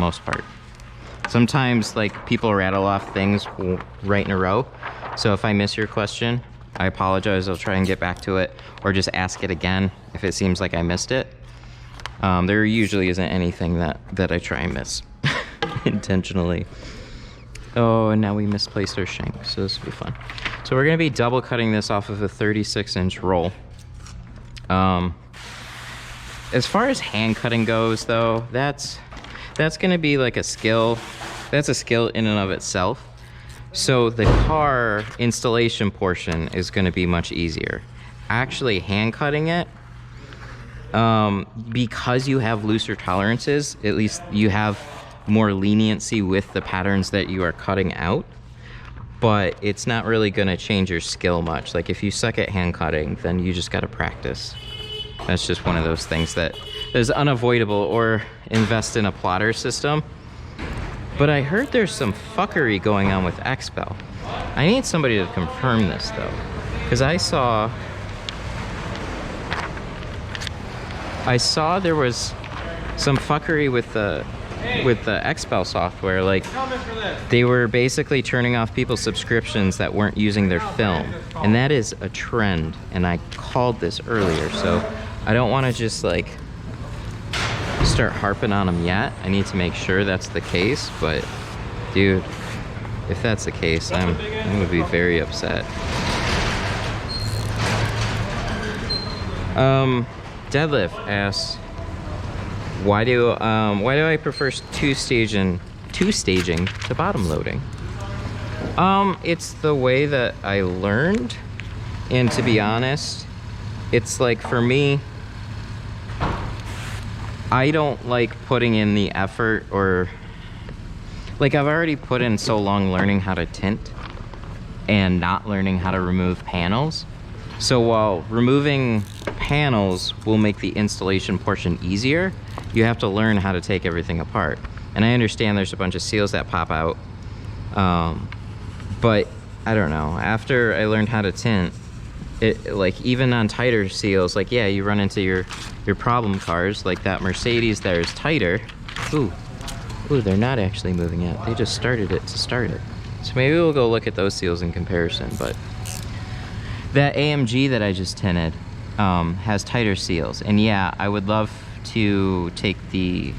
most part. Sometimes like people rattle off things right in a row. So if I miss your question, I apologize. I'll try and get back to it, or just ask it again if it seems like I missed it. There usually isn't anything that I try and miss intentionally. Oh, and now we misplaced our shank, so this will be fun. So we're gonna be double cutting this off of a 36-inch roll. As far as hand cutting goes though, that's gonna be like a skill. That's a skill in and of itself. So the car installation portion is gonna be much easier. Actually hand cutting it, because you have looser tolerances, at least you have more leniency with the patterns that you are cutting out, but it's not really gonna change your skill much. Like if you suck at hand cutting, then you just gotta practice. That's just one of those things that is unavoidable, or invest in a plotter system. But I heard there's some fuckery going on with XPEL. I need somebody to confirm this though, because I saw there was some fuckery with the XPEL software. Like they were basically turning off people's subscriptions that weren't using their film, and that is a trend, and I called this earlier, so I don't want to just like start harping on them yet. I need to make sure that's the case, but dude, if that's the case, I'm gonna be very upset. Deadlift asks, why do I prefer two staging to bottom loading? It's the way that I learned, and to be honest, it's like for me, I don't like putting in the effort, or like I've already put in so long learning how to tint and not learning how to remove panels. So while removing panels will make the installation portion easier, you have to learn how to take everything apart. And I understand there's a bunch of seals that pop out, but I don't know, after I learned how to tint, it, like even on tighter seals, like yeah, you run into your problem cars, like that Mercedes there is tighter. Ooh, they're not actually moving yet. They just started it to start it. So maybe we'll go look at those seals in comparison. But that AMG that I just tinted has tighter seals. And yeah, I would love to take the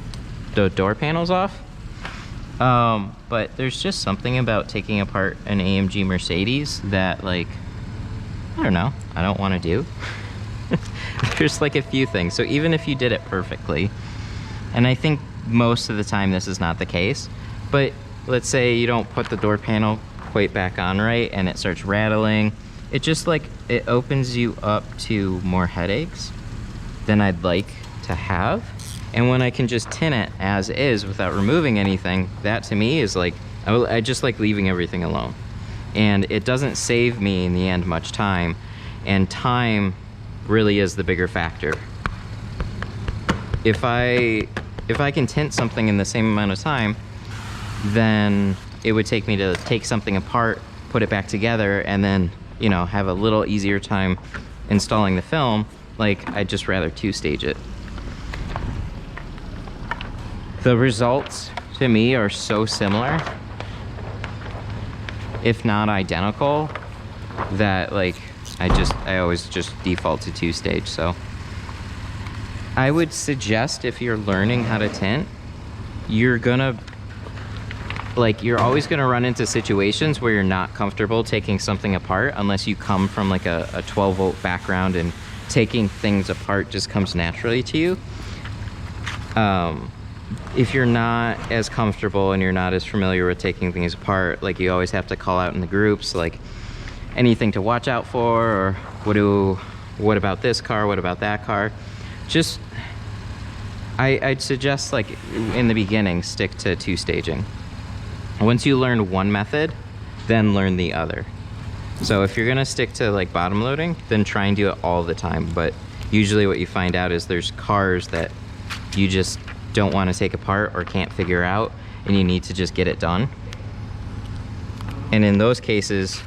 door panels off. But there's just something about taking apart an AMG Mercedes that, like, I don't know, I don't want to do. There's like a few things. So even if you did it perfectly, and I think most of the time this is not the case, but let's say you don't put the door panel quite back on right and it starts rattling, it just like, it opens you up to more headaches than I'd like to have. And when I can just tint it as is without removing anything, that to me is like, I just like leaving everything alone. And it doesn't save me in the end much time, and time really is the bigger factor. If I can tint something in the same amount of time, then it would take me to take something apart, put it back together, and then, you know, have a little easier time installing the film. Like, I'd just rather two-stage it. The results to me are so similar, if not identical, that like I always just default to two-stage. So I would suggest, if you're learning how to tint, you're always gonna run into situations where you're not comfortable taking something apart, unless you come from like a 12-volt background and taking things apart just comes naturally to you. If you're not as comfortable and you're not as familiar with taking things apart, like, you always have to call out in the groups, like, anything to watch out for, or what about this car, what about that car. Just, I'd suggest, like, in the beginning, stick to two-staging. Once you learn one method, then learn the other. So if you're gonna stick to like bottom loading, then try and do it all the time. But usually what you find out is there's cars that you just don't want to take apart or can't figure out, and you need to just get it done. And in those cases,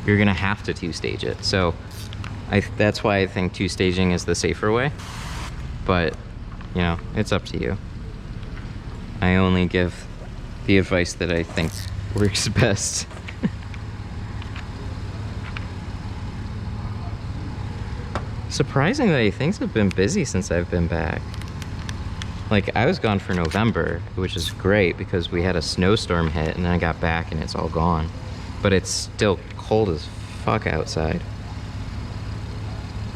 you're gonna have to two-stage it. So that's why I think two-staging is the safer way. But, you know, it's up to you. I only give the advice that I think works best. Surprisingly, things have been busy since I've been back. Like, I was gone for November, which is great because we had a snowstorm hit, and then I got back and it's all gone. But it's still cold as fuck outside.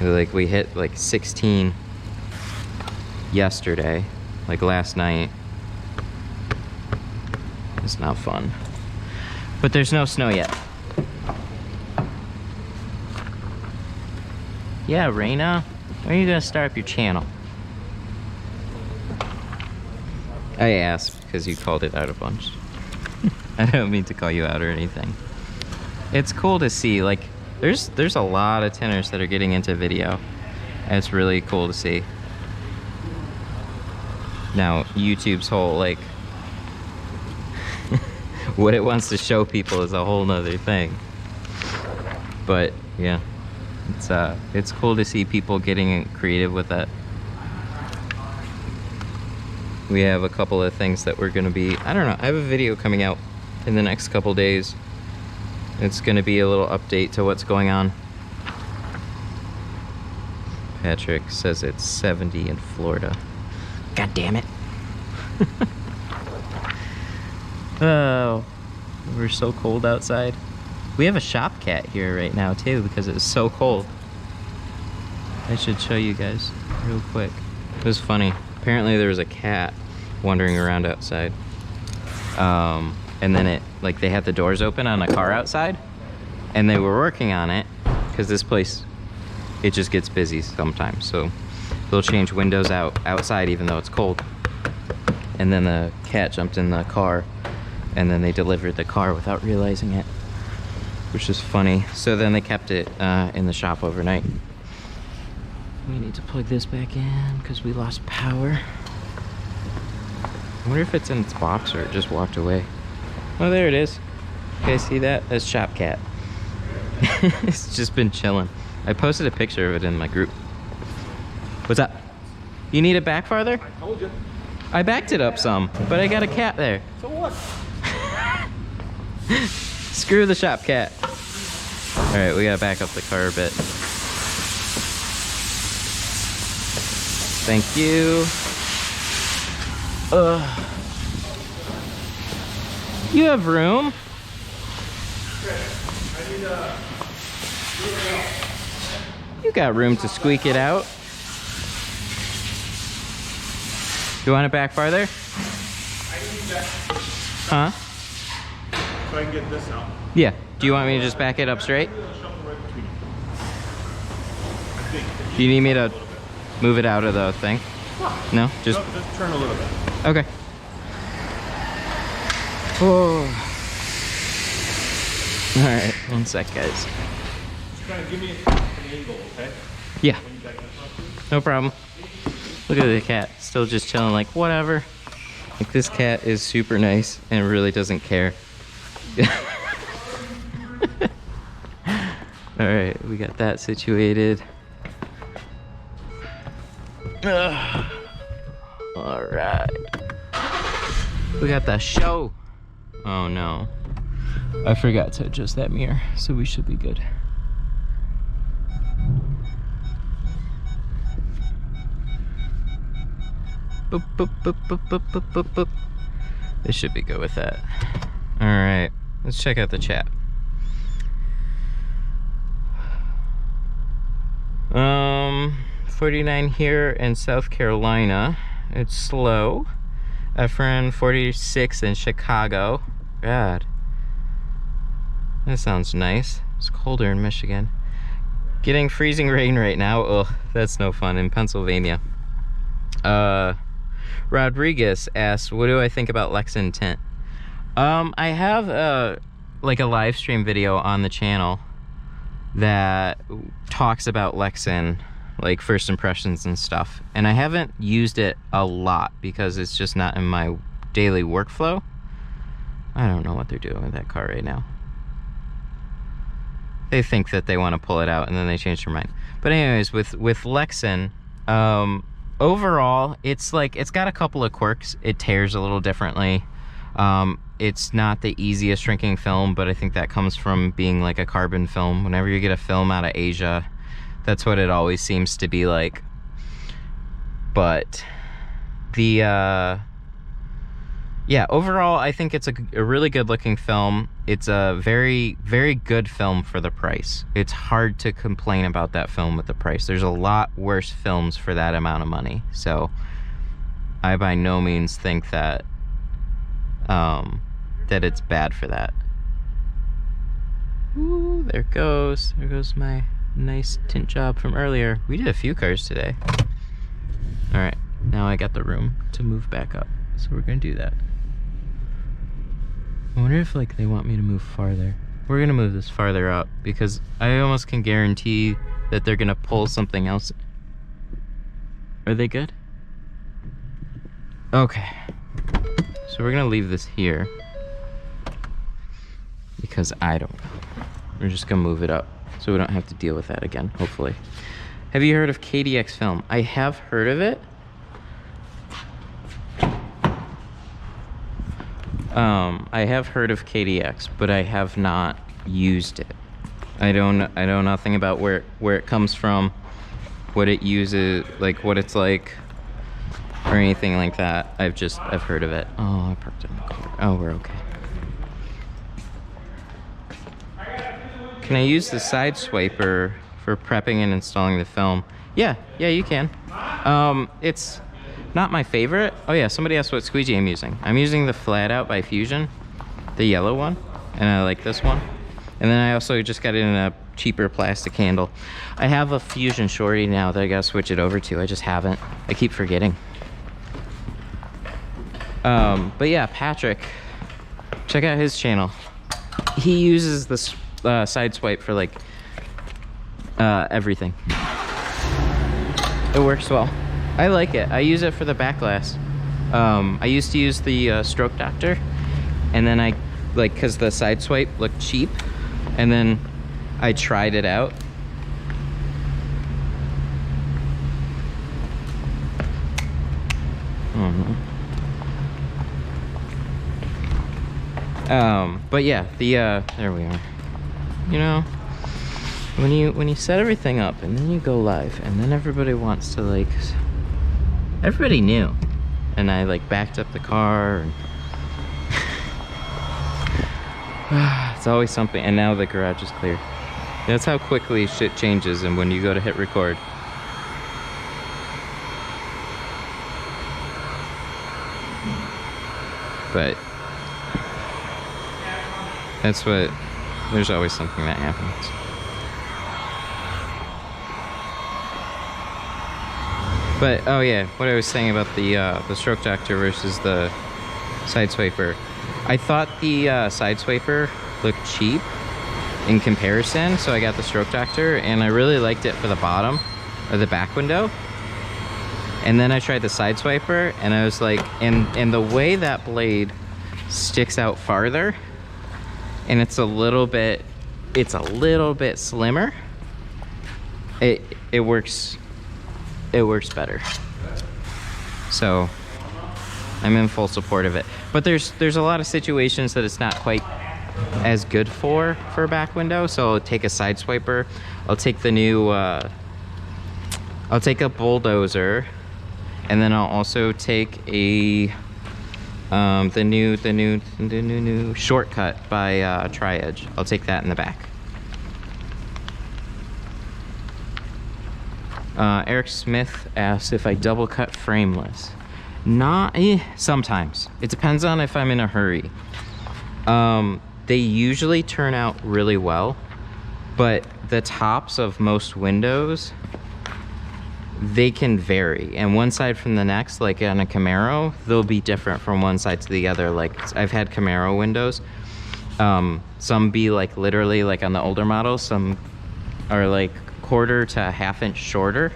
Like, we hit like 16 yesterday, like last night. It's not fun. But there's no snow yet. Yeah, Raina, when are you gonna start up your channel? I asked because you called it out a bunch. I don't mean to call you out or anything. It's cool to see, like, there's a lot of tinters that are getting into video. And it's really cool to see. Now, YouTube's whole, like, what it wants to show people is a whole nother thing. But, yeah. It's cool to see people getting creative with it. We have a couple of things that we're gonna be, I don't know, I have a video coming out in the next couple days. It's gonna be a little update to what's going on. Patrick says it's 70 in Florida. God damn it. Oh, we're so cold outside. We have a shop cat here right now too because it's so cold. I should show you guys real quick. It was funny. Apparently there was a cat wandering around outside. And then like they had the doors open on a car outside and they were working on it because this place, it just gets busy sometimes. So they'll change windows outside even though it's cold. And then the cat jumped in the car and then they delivered the car without realizing it, which is funny. So then they kept it in the shop overnight. We need to plug this back in because we lost power. I wonder if it's in its box or it just walked away. Oh, there it is. Okay, see that? That's Shop Cat. It's just been chilling. I posted a picture of it in my group. What's up? You need it back farther? I told you. I backed it up some, but I got a cat there. So what? Screw the Shop Cat. All right, we gotta back up the car a bit. Thank you. You have room? You got room to squeak it out. You want it back farther? Huh? So I can get this out. Yeah. Do you want me to just back it up straight? Do you need me to move it out of the thing? No? Just turn a little bit. okay. Oh. All right, one sec, guys. Just kind of give me an angle, okay? Yeah, When you back this up. no problem. Look at the cat, still just chilling like whatever. Like this cat is super nice and really doesn't care. All right, we got that situated. All right. We got the show. Oh no. I forgot to adjust that mirror, so we should be good. Boop, boop, boop, boop, boop, boop, boop, boop. This should be good with that. All right, let's check out the chat. 49 here in South Carolina. It's slow. Efren 46 in Chicago. God, that sounds nice. It's colder in Michigan. Getting freezing rain right now. Ugh, that's no fun in Pennsylvania. Rodriguez asks, what do I think about Lexan tint? I have like a live stream video on the channel that talks about Lexan, like first impressions and stuff, and I haven't used it a lot because it's just not in my daily workflow. I don't know what they're doing with that car right now. They think that they want to pull it out and then they change their mind. But anyways, with Lexan, overall, it's like, it's got a couple of quirks. It tears a little differently. It's not the easiest shrinking film, but I think that comes from being like a carbon film. Whenever you get a film out of Asia, that's what it always seems to be like. But the yeah, overall, I think it's a really good looking film. It's a very, very good film for the price. It's hard to complain about that film with the price. There's a lot worse films for that amount of money. So I by no means think that that it's bad for that. Ooh, there goes my nice tint job from earlier. We did a few cars today. All right, now I got the room to move back up, so we're gonna do that. I wonder if like they want me to move farther. We're gonna move this farther up because I almost can guarantee that they're gonna pull something else. Are they good? Okay. So we're gonna leave this here because I don't know. We're just gonna move it up so we don't have to deal with that again, hopefully. Have you heard of KDX film? I have heard of it. I have heard of KDX, but I have not used it. I know nothing about where it comes from, what it uses, like what it's like, or anything like that. I've heard of it. Oh, I parked in the corner. Oh, we're okay. Can I use the side swiper for prepping and installing the film? Yeah, you can. It's not my favorite. Oh yeah, somebody asked what squeegee I'm using. I'm using the Flat Out by Fusion, the yellow one, and I like this one. And then I also just got it in a cheaper plastic handle. I have a Fusion Shorty now that I gotta switch it over to. I just haven't. I keep forgetting. But yeah, Patrick, check out his channel. He uses this side swipe for like everything. It works well. I like it. I use it for the back glass. I used to use the Stroke Doctor, and then I like, cause the side swipe looked cheap, and then I tried it out. But yeah, there we are. You know, when you set everything up and then you go live and then everybody wants to like, everybody knew, and I like backed up the car and it's always something. And now the garage is clear. That's how quickly shit changes and when you go to hit record. But that's what, there's always something that happens. But oh yeah, what I was saying about the Stroke Doctor versus the side swiper. I thought the side swiper looked cheap in comparison, so I got the Stroke Doctor, and I really liked it for the bottom or the back window. And then I tried the side swiper, and I was like, and the way that blade sticks out farther, and it's a little bit slimmer. It works better. So I'm in full support of it. But there's a lot of situations that it's not quite as good for a back window. So I'll take a side swiper. I'll take the new I'll take a bulldozer, and then I'll also take a the new shortcut by Tri-Edge. I'll take that in the back. Eric Smith asks if I double cut frameless. Sometimes. It depends on if I'm in a hurry. They usually turn out really well, but the tops of most windows, they can vary. And one side from the next, like on a Camaro, they'll be different from one side to the other. Like I've had Camaro windows. Some be like literally like on the older models, some are like quarter to a half-inch shorter.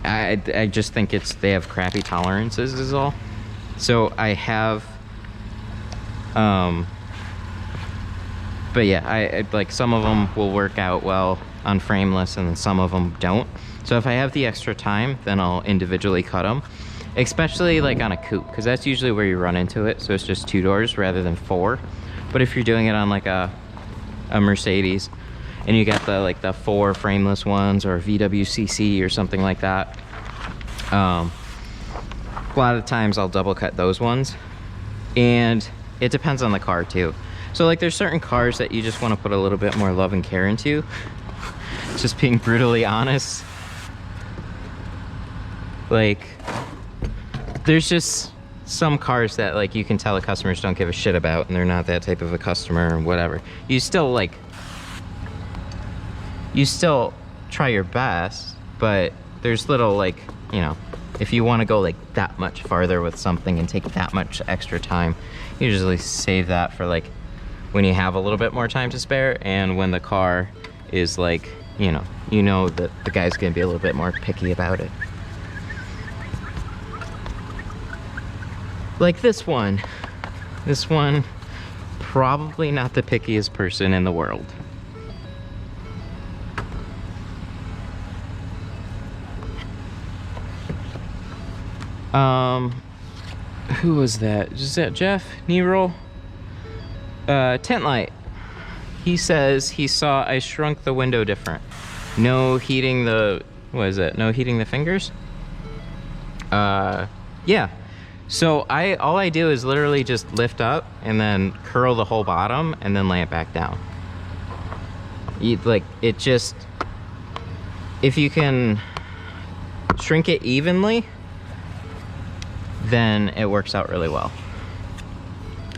I just think they have crappy tolerances is all. So I have but yeah, I like some of them will work out well, on frameless, and then some of them don't. So if I have the extra time, then I'll individually cut them, especially like on a coupe, because that's usually where you run into it. So it's just 2 doors rather than 4. But if you're doing it on like a Mercedes, and you got the like the 4 frameless ones, or VWCC or something like that, a lot of times I'll double cut those ones. And it depends on the car too. So like there's certain cars that you just want to put a little bit more love and care into. Just being brutally honest. Like there's just some cars that like you can tell the customers don't give a shit about, and they're not that type of a customer or whatever. You still try your best, but there's little like, you know, if you want to go like that much farther with something and take that much extra time, you usually save that for like when you have a little bit more time to spare, and when the car is like, you know that the guy's gonna be a little bit more picky about it. Like this one, probably not the pickiest person in the world. Who was that? Is that Jeff? Nero? Tent Light. He says he saw I shrunk the window different. No heating the, what is it? No heating the fingers? Yeah. So all I do is literally just lift up and then curl the whole bottom and then lay it back down. It just, if you can shrink it evenly, then it works out really well.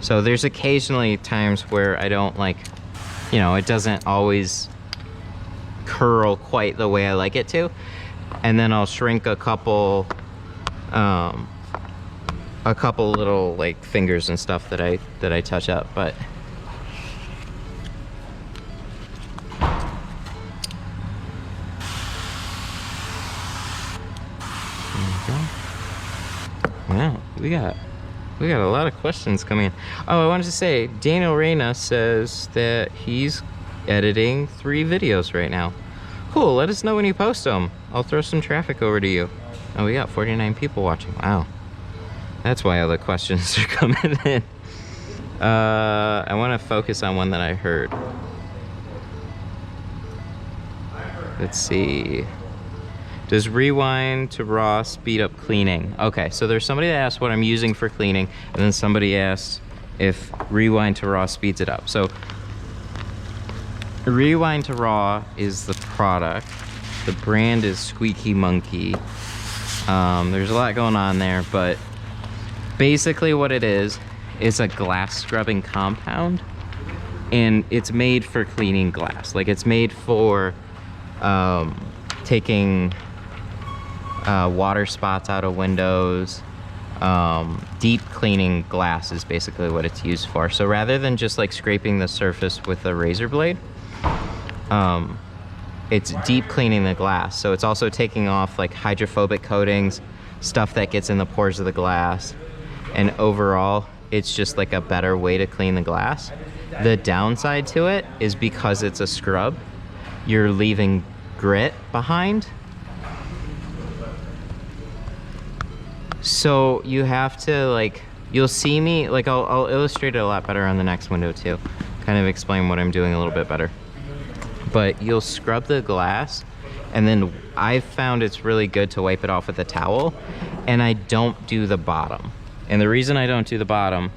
So there's occasionally times where I don't like, you know, it doesn't always curl quite the way I like it to. And then I'll shrink a couple little like fingers and stuff that I touch up, but wow, we got a lot of questions coming in. Oh, I wanted to say, Daniel Reyna says that he's editing 3 videos right now. Cool, let us know when you post them. I'll throw some traffic over to you. Oh, we got 49 people watching. Wow. That's why all the questions are coming in. I want to focus on one that I heard. Let's see. Does rewind to raw speed up cleaning? Okay, so there's somebody that asked what I'm using for cleaning, and then somebody asked if rewind to raw speeds it up. So rewind to raw is the product. The brand is Squeaky Monkey. There's a lot going on there, but basically what it is a glass scrubbing compound, and it's made for cleaning glass. Like it's made for taking water spots out of windows. Deep cleaning glass is basically what it's used for. So rather than just like scraping the surface with a razor blade, it's deep cleaning the glass. So it's also taking off like hydrophobic coatings, stuff that gets in the pores of the glass, and overall it's just like a better way to clean the glass. The downside to it is because it's a scrub, you're leaving grit behind. So you have to like, you'll see me, like I'll illustrate it a lot better on the next window too. Kind of explain what I'm doing a little bit better. But you'll scrub the glass, and then I've found it's really good to wipe it off with a towel, and I don't do the bottom. And the reason I don't do the bottom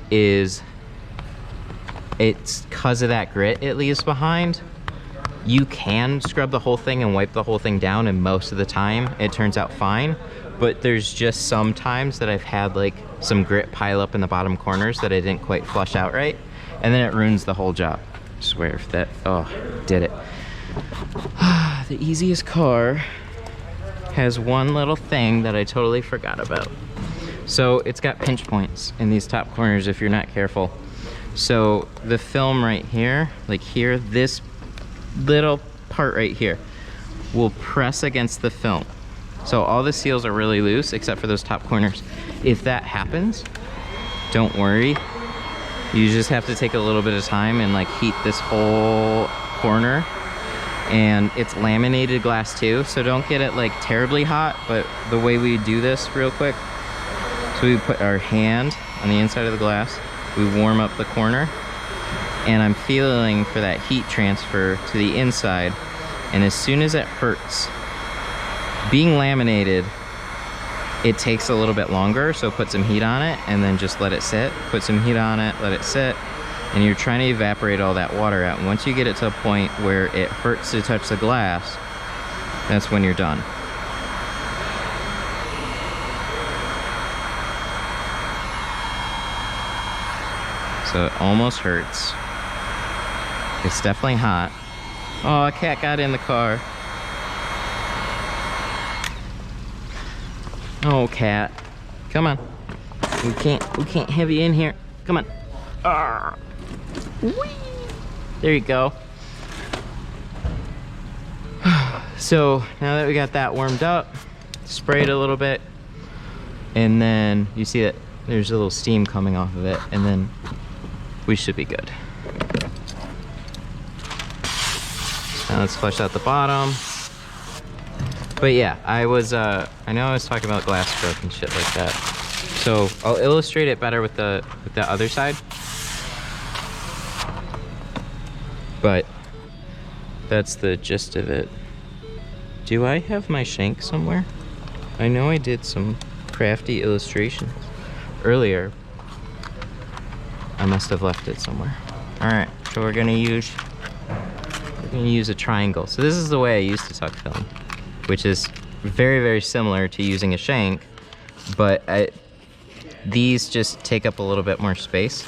is it's because of that grit it leaves behind. You can scrub the whole thing and wipe the whole thing down, and most of the time it turns out fine. But there's just some times that I've had like some grit pile up in the bottom corners that I didn't quite flush out right, and then it ruins the whole job. I swear if that, oh, did it. The easiest car has one little thing that I totally forgot about. So it's got pinch points in these top corners if you're not careful. So the film right here, like here, this little part right here will press against the film. So all the seals are really loose except for those top corners. If that happens, don't worry. You just have to take a little bit of time and like heat this whole corner, and it's laminated glass too, so don't get it like terribly hot. But the way we do this real quick, so we put our hand on the inside of the glass, we warm up the corner, and I'm feeling for that heat transfer to the inside, and as soon as it hurts, being laminated, it takes a little bit longer, so put some heat on it and then just let it sit. Put some heat on it, let it sit, and you're trying to evaporate all that water out. And once you get it to a point where it hurts to touch the glass, that's when you're done. So it almost hurts. It's definitely hot. Oh, a cat got in the car. Oh, cat. Come on. We can't have you in here. Come on. Whee! There you go. So now that we got that warmed up, spray it a little bit, and then you see that there's a little steam coming off of it, and then we should be good. Now let's flush out the bottom. But yeah, I know I was talking about glass stroke and shit like that. So I'll illustrate it better with the other side. But that's the gist of it. Do I have my shank somewhere? I know I did some crafty illustrations earlier. I must have left it somewhere. All right, so we're gonna use a triangle. So this is the way I used to tuck film, which is very, very similar to using a shank, but these just take up a little bit more space.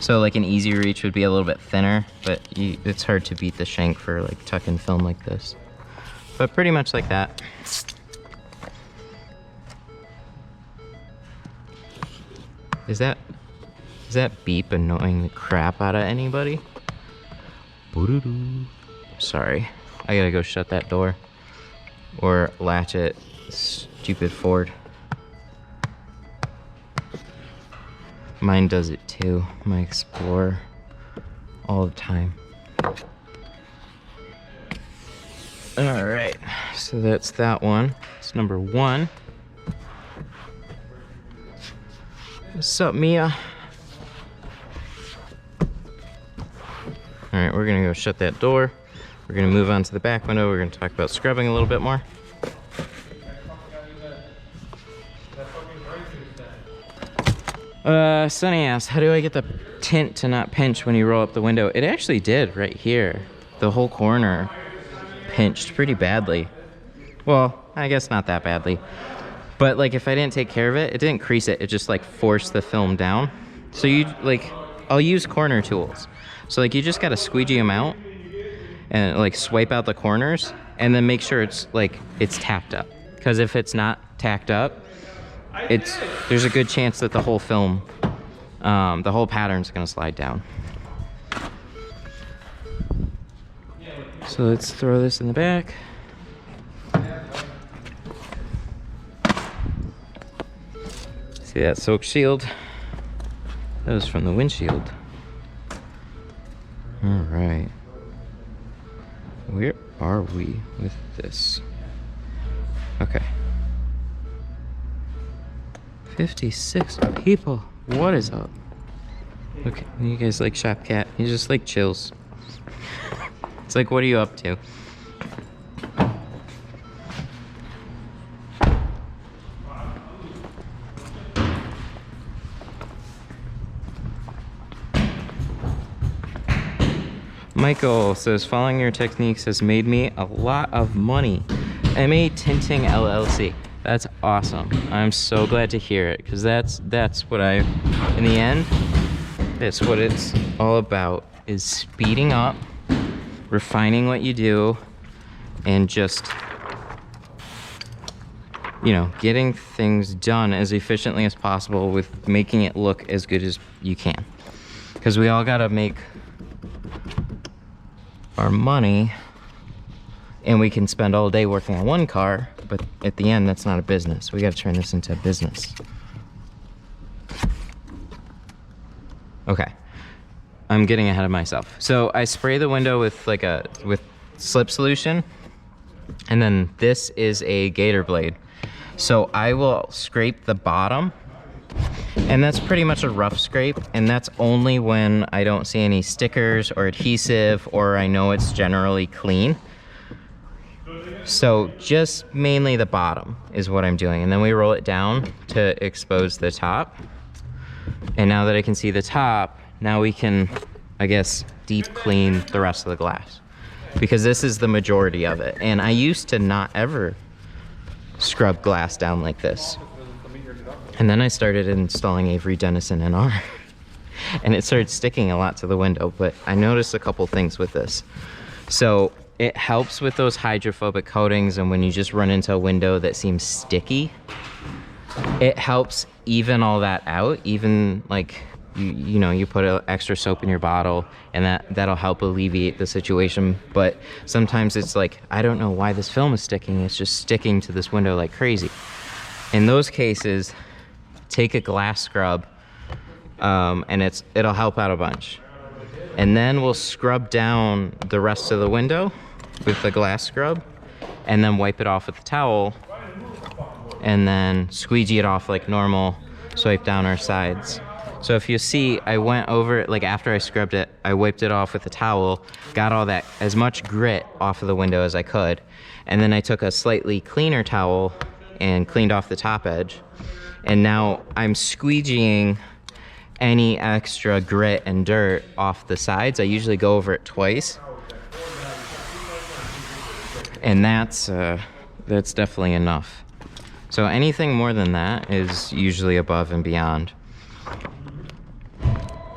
So like an easy reach would be a little bit thinner, but it's hard to beat the shank for like tucking film like this. But pretty much like that. Is that beep annoying the crap out of anybody? Sorry, I gotta go shut that door or latch it. Stupid Ford. Mine does it too, my Explorer, all the time. All right, so that's that one. It's number one. What's up, Mia? All right, we're gonna go shut that door. We're gonna move on to the back window. We're gonna talk about scrubbing a little bit more. Sunny asked, how do I get the tint to not pinch when you roll up the window? It actually did right here. The whole corner pinched pretty badly. Well, I guess not that badly. But like if I didn't take care of it, it didn't crease it. It just like forced the film down. So you like, I'll use corner tools. So like you just gotta squeegee them out and like swipe out the corners and then make sure it's like, it's tacked up. Because if it's not tacked up, there's a good chance that the whole film, the whole pattern's gonna slide down. So let's throw this in the back. See that soak shield? That was from the windshield. All right. Where are we with this? Okay. 56 people. What is up? Okay, you guys like Shop Cat? He just like chills. It's like, what are you up to? Michael says, following your techniques has made me a lot of money. MA Tinting LLC. That's awesome. I'm so glad to hear it, because that's what in the end, that's what it's all about, is speeding up, refining what you do, and just, you know, getting things done as efficiently as possible with making it look as good as you can. Because we all gotta make our money, and we can spend all day working on one car, but at the end, that's not a business. We gotta turn this into a business. Okay, I'm getting ahead of myself. So I spray the window with slip solution, and then this is a gator blade. So I will scrape the bottom, and that's pretty much a rough scrape, and that's only when I don't see any stickers or adhesive, or I know it's generally clean. So just mainly the bottom is what I'm doing, and then we roll it down to expose the top. And now that I can see the top, now we can, I guess, deep clean the rest of the glass, because this is the majority of it. And I used to not ever scrub glass down like this. And then I started installing Avery Dennison NR and it started sticking a lot to the window, but I noticed a couple things with this. So it helps with those hydrophobic coatings, and when you just run into a window that seems sticky, it helps even all that out. Even like, you know, you put an extra soap in your bottle, and that'll help alleviate the situation. But sometimes it's like, I don't know why this film is sticking, it's just sticking to this window like crazy. In those cases, take a glass scrub, and it'll help out a bunch. And then we'll scrub down the rest of the window with the glass scrub, and then wipe it off with the towel, and then squeegee it off like normal, swipe down our sides. So if you see, I went over it, like after I scrubbed it, I wiped it off with a towel, got all that, as much grit off of the window as I could, and then I took a slightly cleaner towel and cleaned off the top edge. And now I'm squeegeeing any extra grit and dirt off the sides. I usually go over it twice. And that's definitely enough. So anything more than that is usually above and beyond.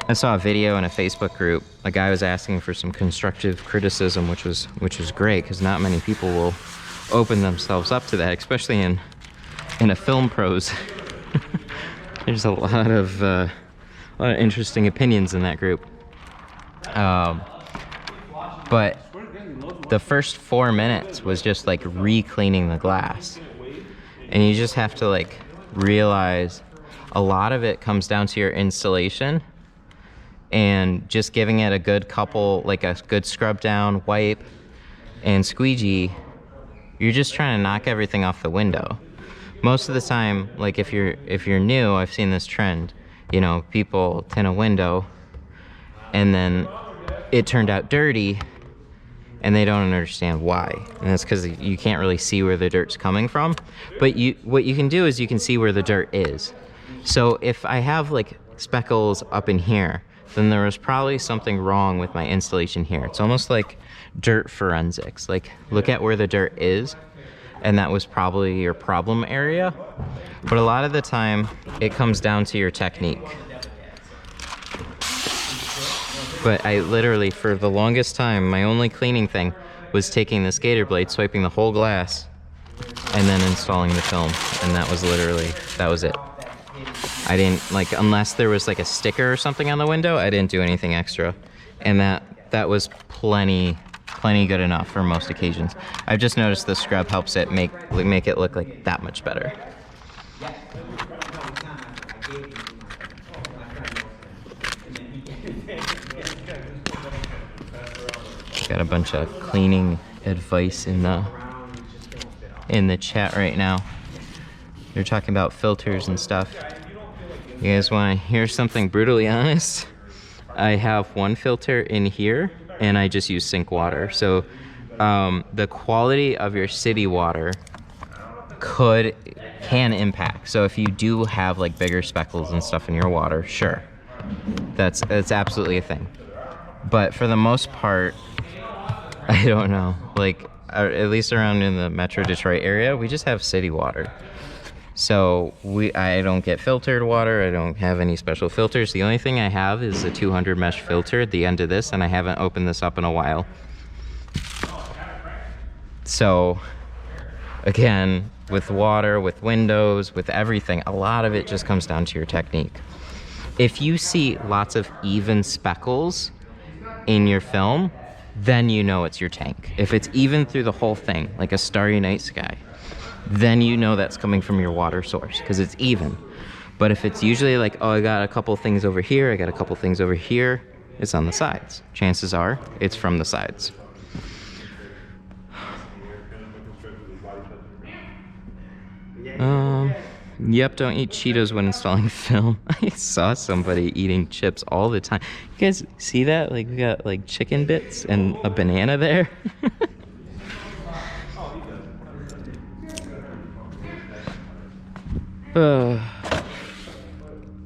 I saw a video in a Facebook group. A guy was asking for some constructive criticism, which was great, because not many people will open themselves up to that, especially in a film pros. There's a lot of interesting opinions in that group. But the first 4 minutes was just like re-cleaning the glass. And you just have to like realize a lot of it comes down to your installation and just giving it a good couple, like a good scrub down, wipe, and squeegee. You're just trying to knock everything off the window. Most of the time, like if you're new, I've seen this trend, you know, people tint a window and then it turned out dirty and they don't understand why. And that's because you can't really see where the dirt's coming from. But what you can do is you can see where the dirt is. So if I have like speckles up in here, then there was probably something wrong with my installation here. It's almost like dirt forensics. Like, look at where the dirt is, and that was probably your problem area. But a lot of the time, it comes down to your technique. But I literally, for the longest time, my only cleaning thing was taking the skater blade, swiping the whole glass, and then installing the film. And that was it. I didn't, like, unless there was like a sticker or something on the window, I didn't do anything extra. And that was plenty good enough for most occasions. I've just noticed the scrub helps it make it look like that much better. Got a bunch of cleaning advice in the chat right now. They're talking about filters and stuff. You guys want to hear something brutally honest? I have one filter in here, and I just use sink water. So the quality of your city water can impact. So if you do have like bigger speckles and stuff in your water, sure, that's absolutely a thing. But for the most part, I don't know, like at least around in the Metro Detroit area, we just have city water. So I don't get filtered water. I don't have any special filters. The only thing I have is a 200 mesh filter at the end of this, and I haven't opened this up in a while. So again, with water, with windows, with everything, a lot of it just comes down to your technique. If you see lots of even speckles in your film, then you know it's your tank. If it's even through the whole thing, like a starry night sky, then you know that's coming from your water source, because it's even. But if it's usually like, oh, I got a couple things over here, I got a couple things over here, it's on the sides. Chances are it's from the sides. Yep, don't eat Cheetos when installing film. I saw somebody eating chips all the time. You guys see that? Like, we got like chicken bits and a banana there.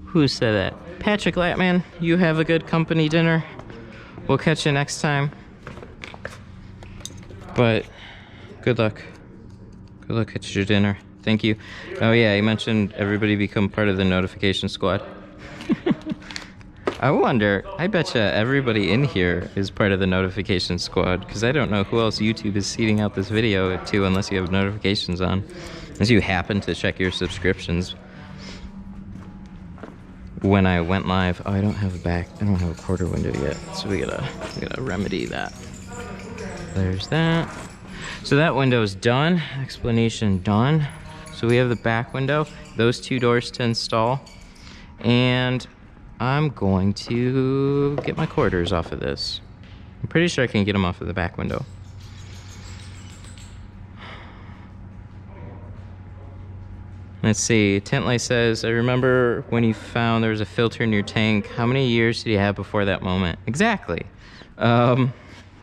Who said that? Patrick Latman, you have a good company dinner. We'll catch you next time. But good luck. Good luck at your dinner. Thank you. Oh yeah, you mentioned everybody become part of the notification squad. I wonder, I bet you everybody in here is part of the notification squad, because I don't know who else YouTube is seeding out this video to unless you have notifications on. Unless you happen to check your subscriptions. When I went live, oh, I don't have a quarter window yet, so we gotta remedy that. There's that. So that window's done, explanation done. So we have the back window, those two doors to install, and I'm going to get my quarters off of this. I'm pretty sure I can get them off of the back window. Let's see, Tintlight says, I remember when you found there was a filter in your tank. How many years did you have before that moment? Exactly.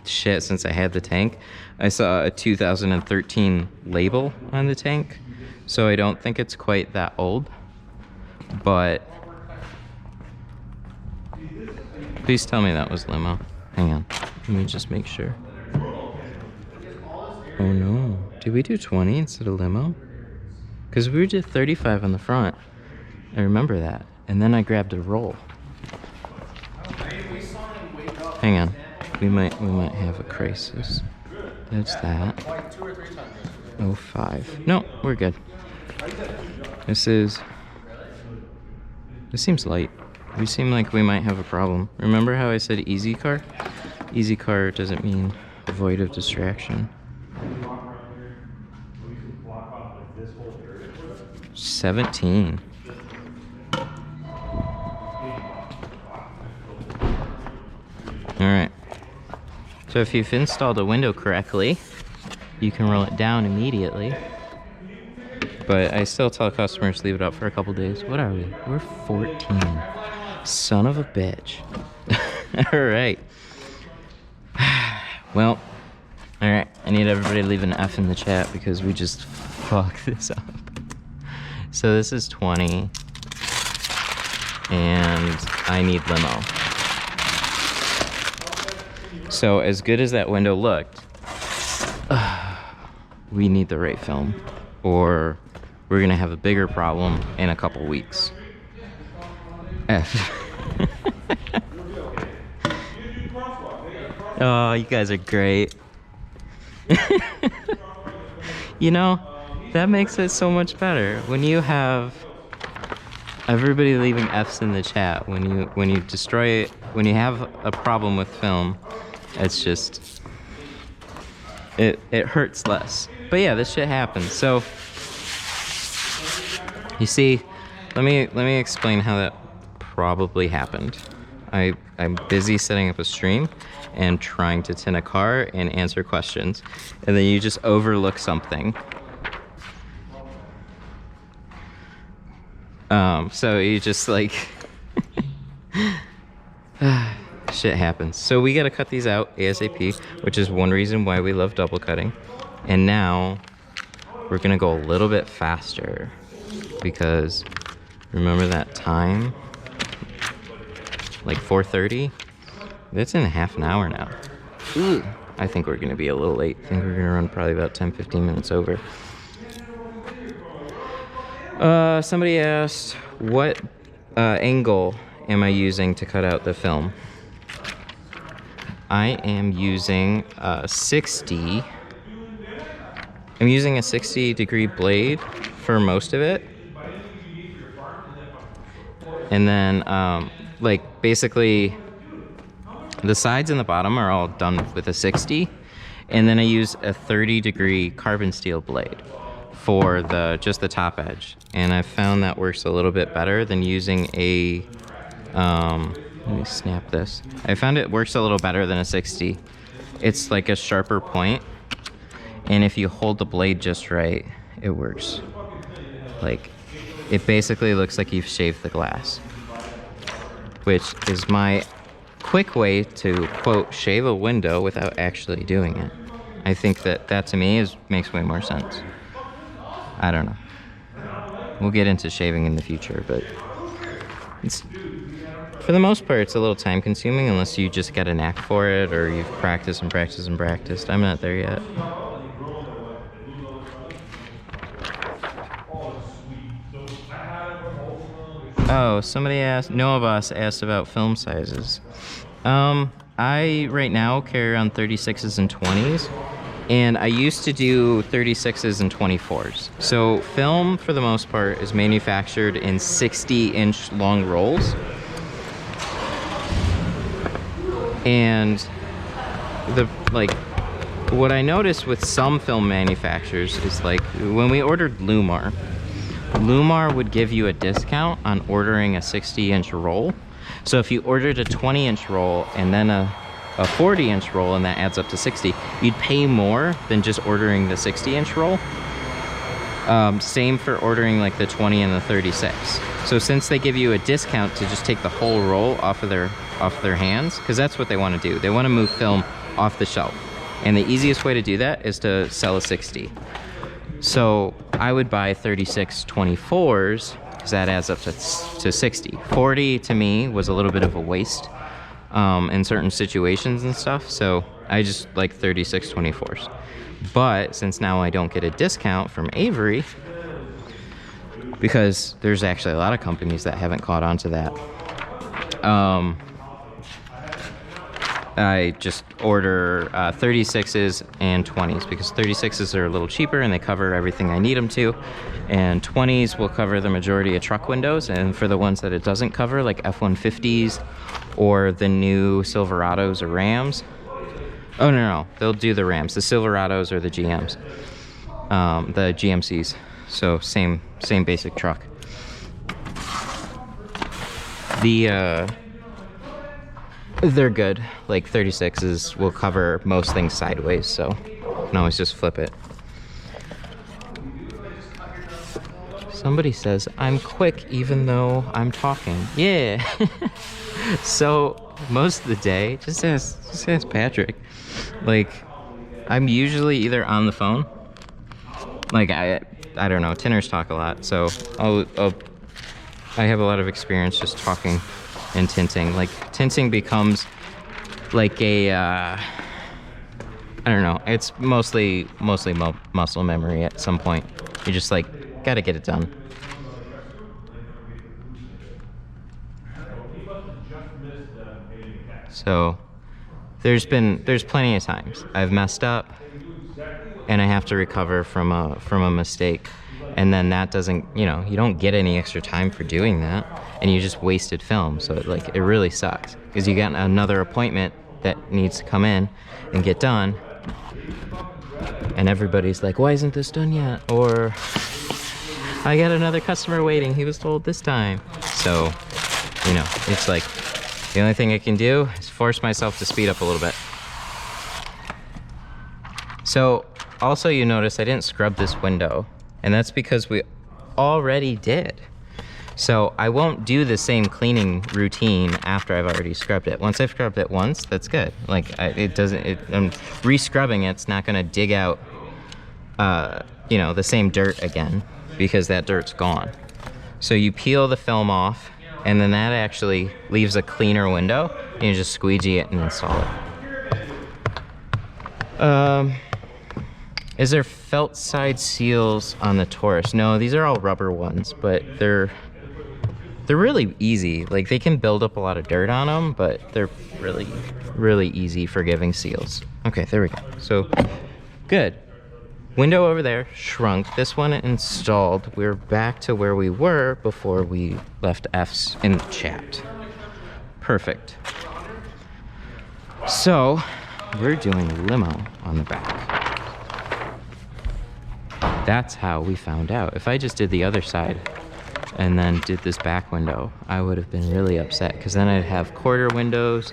Shit, since I had the tank, I saw a 2013 label on the tank, so I don't think it's quite that old, but please tell me that was limo. Hang on, let me just make sure. Oh no, did we do 20 instead of limo? Because we did 35 on the front. I remember that. And then I grabbed a roll. Hang on. We might have a crisis. That's that. 05. No, we're good. This seems light. We seem like we might have a problem. Remember how I said easy car? Easy car doesn't mean void of distraction. 17. Alright. So if you've installed a window correctly, you can roll it down immediately. But I still tell customers to leave it up for a couple days. What are we? We're 14. Son of a bitch. Alright. Well, alright. I need everybody to leave an F in the chat because we just fucked this up. So this is 20, and I need limo. So as good as that window looked, we need the right film, or we're gonna have a bigger problem in a couple weeks. Oh, you guys are great. You know, that makes it so much better when you have everybody leaving F's in the chat. When you destroy it, when you have a problem with film, it's just it hurts less. But yeah, this shit happens. So you see, let me explain how that probably happened. I'm busy setting up a stream and trying to tint a car and answer questions, and then you just overlook something. So you just like shit happens. So we gotta cut these out ASAP, which is one reason why we love double cutting. And now we're gonna go a little bit faster because remember that time? Like 4:30? That's in half an hour now. Ooh, I think we're gonna be a little late. I think we're gonna run probably about 10-15 minutes over. Somebody asked, what angle am I using to cut out the film? I am using a 60. I'm using a 60-degree blade for most of it. And then, like, basically, the sides and the bottom are all done with a 60. And then I use a 30-degree carbon steel blade for just the top edge, and I found that works a little bit better than using a let me snap this. I found it works a little better than a 60. It's like a sharper point, and if you hold the blade just right, it works Like, it basically looks like you've shaved the glass, which is my quick way to, quote, shave a window without actually doing it. I think that to me makes way more sense. I don't know. We'll get into shaving in the future, but it's, for the most part, it's a little time consuming unless you just get a knack for it or you've practiced and practiced and practiced. I'm not there yet. Oh, somebody asked, Noah Boss asked about film sizes. I right now carry around 36s and 20s, and I used to do 36s and 24s. So film, for the most part, is manufactured in 60-inch long rolls. And what I noticed with some film manufacturers is, like, when we ordered Lumar would give you a discount on ordering a 60-inch roll. So if you ordered a 20-inch roll and then a 40-inch roll, and that adds up to 60, you'd pay more than just ordering the 60-inch roll. Same for ordering like the 20 and the 36. So since they give you a discount to just take the whole roll off of their hands, because that's what they want to do. They want to move film off the shelf. And the easiest way to do that is to sell a 60. So I would buy 36 24s, because that adds up to 60. 40 to me was a little bit of a waste in certain situations and stuff, so I just like 36 24s. But since now I don't get a discount from Avery, because there's actually a lot of companies that haven't caught on to that, I just order 36s and 20s, because 36s are a little cheaper and they cover everything I need them to, and 20s will cover the majority of truck windows. And for the ones that it doesn't cover, like F-150s or the new Silverados or Rams, oh no, they'll do the Rams, the Silverados or the GMs, the GMCs, so same basic truck. They're good. Like 36s will cover most things sideways, so you can always just flip it. Somebody says I'm quick even though I'm talking. Yeah. So most of the day, just ask Patrick. Like, I'm usually either on the phone. Like I don't know. Tinters talk a lot, so I have a lot of experience just talking and tinting. Like, tinting becomes like a I don't know, it's mostly muscle memory at some point. You just like gotta get it done. So there's plenty of times I've messed up and I have to recover from a mistake, and then that doesn't, you don't get any extra time for doing that, and you just wasted film. So it really sucks, because you got another appointment that needs to come in and get done, and everybody's like, why isn't this done yet? Or I got another customer waiting, he was told this time. So it's like the only thing I can do is force myself to speed up a little bit. So also, you notice I didn't scrub this window, and that's because we already did. So I won't do the same cleaning routine after I've already scrubbed it. Once I've scrubbed it once, that's good. Like, I'm re-scrubbing it's not gonna dig out, the same dirt again, because that dirt's gone. So you peel the film off, and then that actually leaves a cleaner window, and you just squeegee it and install it. Is there felt side seals on the Taurus? No, these are all rubber ones, but they're really easy. Like, they can build up a lot of dirt on them, but they're really, really easy forgiving seals. Okay, there we go. So, good. Window over there shrunk. This one installed. We're back to where we were before we left F's in the chat. Perfect. So, we're doing limo on the back. That's how we found out. If I just did the other side and then did this back window, I would have been really upset, because then I'd have quarter windows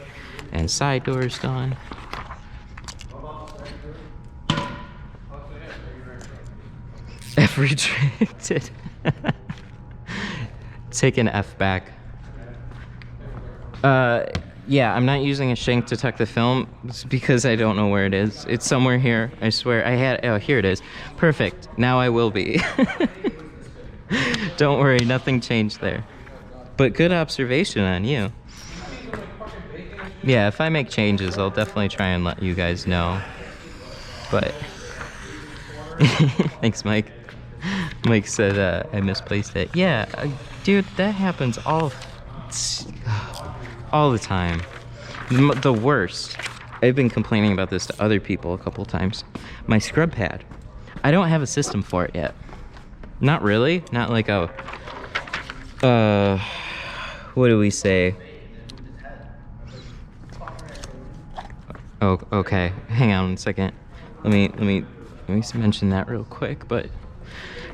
and side doors done. F retracted. Take an F back. Yeah, I'm not using a shank to tuck the film. It's because I don't know where it is. It's somewhere here. I swear. Oh, here it is. Perfect. Now I will be. Don't worry, nothing changed there. But good observation on you. Yeah, if I make changes, I'll definitely try and let you guys know. But thanks, Mike. Mike said I misplaced it. Yeah, dude, that happens all the time. The worst. I've been complaining about this to other people a couple times. My scrub pad. I don't have a system for it yet. Not really. Not like a what do we say? Oh, okay. Hang on a second. Let me mention that real quick. But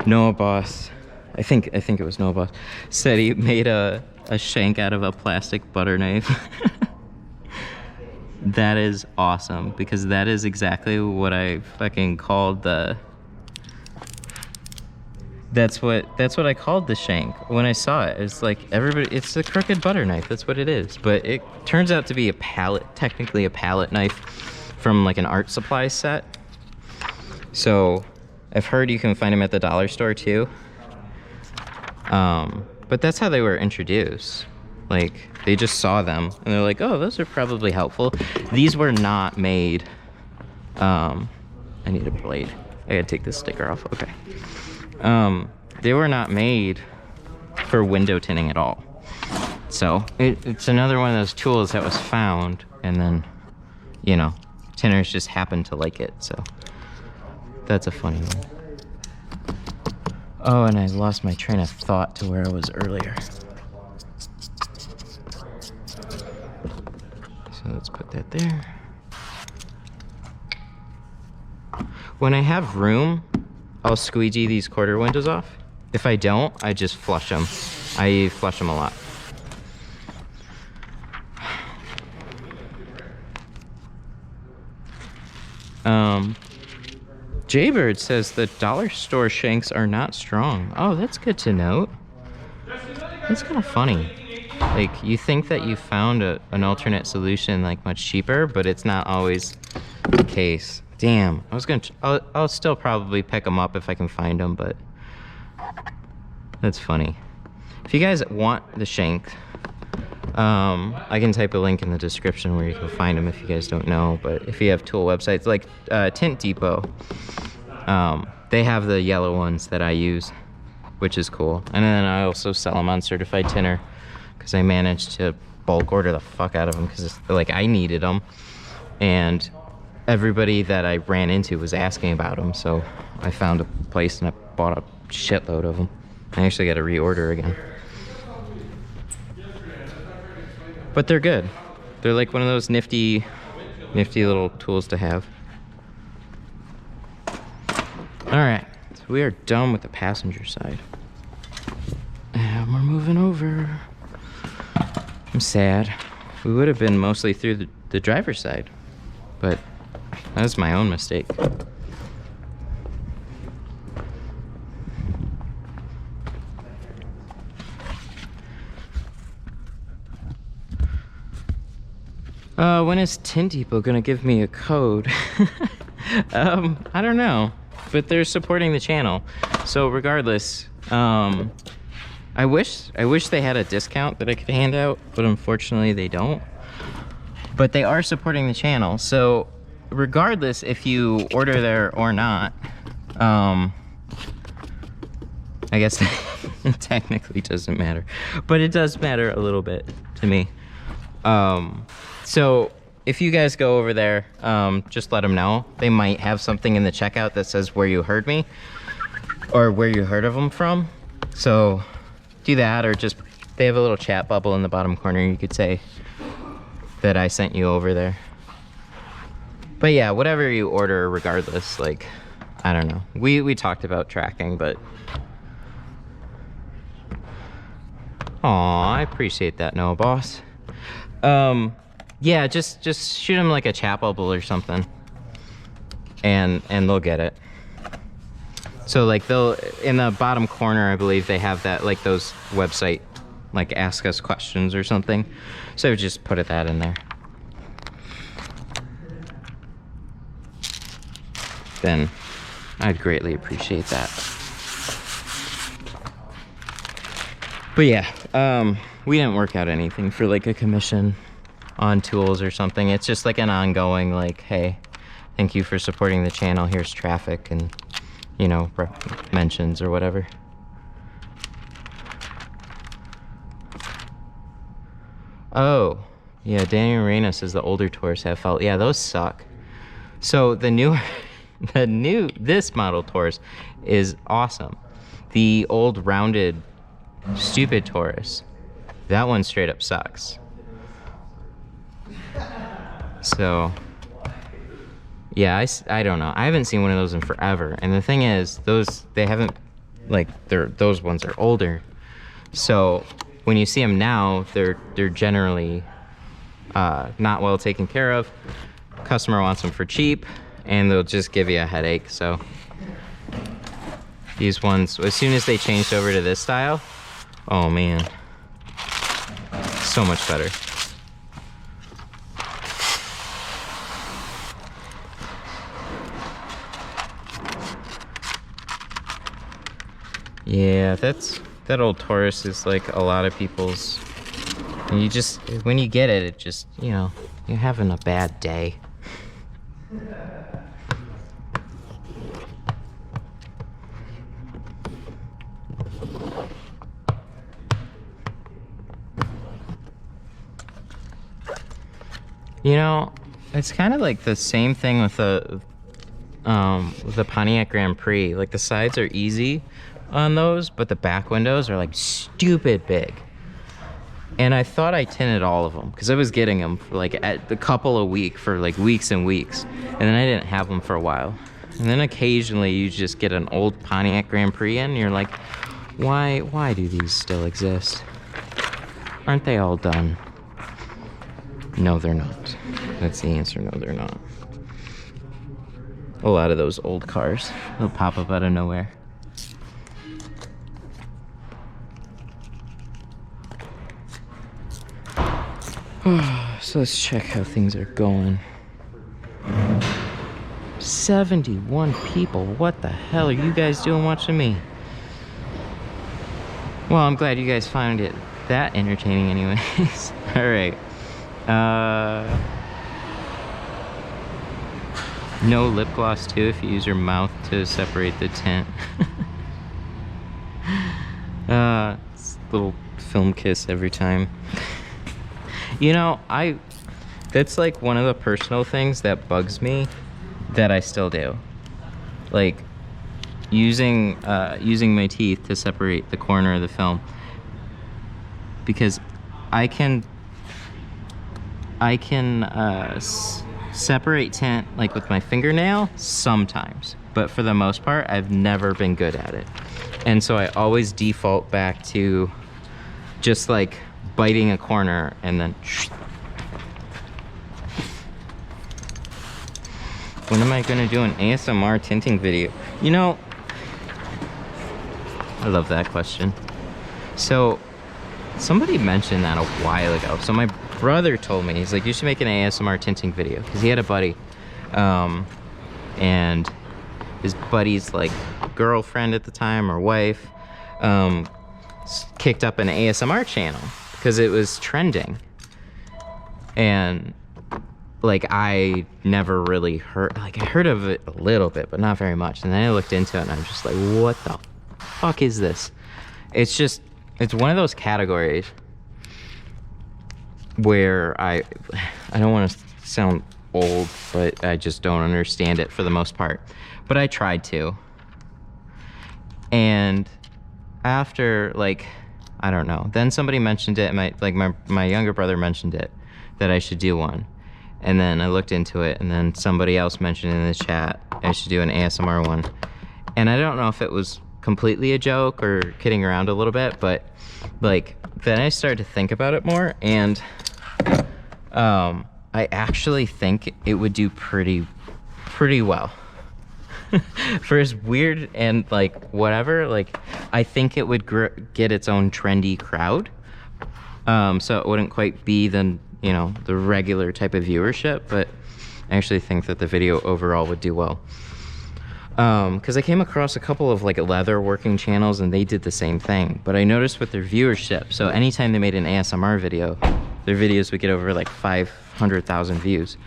Noah Boss, I think it was Noah Boss, said he made a shank out of a plastic butter knife. That is awesome, because that is exactly what I fucking called the. That's what I called the shank when I saw it. It's like it's a crooked butter knife. That's what it is. But it turns out to be technically a palette knife from like an art supply set. So I've heard you can find them at the dollar store too. But that's how they were introduced. Like, they just saw them and they're like, oh, those are probably helpful. These were not made. I need a blade. I gotta take this sticker off. Okay. They were not made for window tinting at all. So it's another one of those tools that was found, and then, you know, tinters just happened to like it. So that's a funny one. Oh, and I lost my train of thought to where I was earlier. So let's put that there. When I have room, I'll squeegee these quarter windows off. If I don't, I just flush them. I flush them a lot. Jaybird says the dollar store shanks are not strong. Oh, that's good to note. That's kind of funny. Like, you think that you found an alternate solution, like, much cheaper, but it's not always the case. Damn, I'll still probably pick them up if I can find them, but that's funny. If you guys want the shank, I can type a link in the description where you can find them if you guys don't know. But if you have tool websites like Tint Depot, they have the yellow ones that I use, which is cool. And then I also sell them on Certified Tinter because I managed to bulk order the fuck out of them because, like, I needed them. And everybody that I ran into was asking about them, so I found a place and I bought a shitload of them. I actually got to reorder again. But they're good. They're like one of those nifty little tools to have. Alright, so we are done with the passenger side. And we're moving over. I'm sad. We would have been mostly through the driver's side, but that was my own mistake. When is Tint Depot gonna give me a code? I don't know, but they're supporting the channel. So regardless, I wish they had a discount that I could hand out, but unfortunately they don't. But they are supporting the channel, so regardless if you order there or not, I guess it technically doesn't matter, but it does matter a little bit to me. So if you guys go over there, just let them know. They might have something in the checkout that says where you heard me or where you heard of them from. So do that, or just, they have a little chat bubble in the bottom corner. You could say that I sent you over there. But yeah, whatever you order, regardless, like, I don't know. We talked about tracking, but aw, I appreciate that, Noah Boss. Yeah, just shoot them like a chat bubble or something, and they'll get it. So like they'll, in the bottom corner, I believe they have that, like those website, like ask us questions or something. So I would just put that in there. Then I'd greatly appreciate that. But yeah, we didn't work out anything for like a commission on tools or something. It's just like an ongoing, like, hey, thank you for supporting the channel. Here's traffic and, you know, mentions or whatever. Oh, yeah, Daniel Reynos says the older Taurus have felt. Yeah, those suck. So the newer, this model Taurus is awesome. The old rounded, stupid Taurus, that one straight up sucks. So, yeah, I don't know. I haven't seen one of those in forever. And the thing is, they haven't, like, those ones are older. So when you see them now, they're generally not well taken care of. Customer wants them for cheap, and they'll just give you a headache. So these ones, as soon as they changed over to this style, oh man, so much better. Yeah, that old Taurus is like a lot of people's. And you just, when you get it, it just, you know, you're having a bad day. You know, it's kind of like the same thing with the Pontiac Grand Prix. Like the sides are easy on those, but the back windows are like stupid big. And I thought I tinted all of them because I was getting them for like at a couple a week for like weeks and weeks, and then I didn't have them for a while. And then occasionally you just get an old Pontiac Grand Prix in, and you're like, why do these still exist? Aren't they all done? No, they're not. That's the answer. No, they're not. A lot of those old cars, they'll pop up out of nowhere. So let's check how things are going. 71 people. What the hell are you guys doing watching me? Well, I'm glad you guys find it that entertaining anyways. All right. No lip gloss too if you use your mouth to separate the tint. Little film kiss every time. You know, that's like one of the personal things that bugs me that I still do. Like using my teeth to separate the corner of the film, because I can separate tint like with my fingernail sometimes, but for the most part I've never been good at it. And so I always default back to just like biting a corner and then when am I gonna do an ASMR tinting video? You know, I love that question. So somebody mentioned that a while ago. So my brother told me, he's like, you should make an ASMR tinting video, because he had a buddy and his buddy's like girlfriend at the time or wife kicked up an ASMR channel because it was trending. And like I never really heard, like I heard of it a little bit, but not very much. And then I looked into it and I'm just like, what the fuck is this? It's just, it's one of those categories where I don't want to sound old, but I just don't understand it for the most part. But I tried to. And after, like, I don't know, then somebody mentioned it, my younger brother mentioned it, that I should do one. And then I looked into it, and then somebody else mentioned in the chat I should do an ASMR one. And I don't know if it was completely a joke or kidding around a little bit, but like then I started to think about it more, and I actually think it would do pretty well. For as weird and like whatever, like I think it would get its own trendy crowd. So it wouldn't quite be the, you know, the regular type of viewership, but I actually think that the video overall would do well. Because I came across a couple of like leather working channels and they did the same thing, but I noticed with their viewership, so anytime they made an ASMR video, their videos would get over like 500,000 views.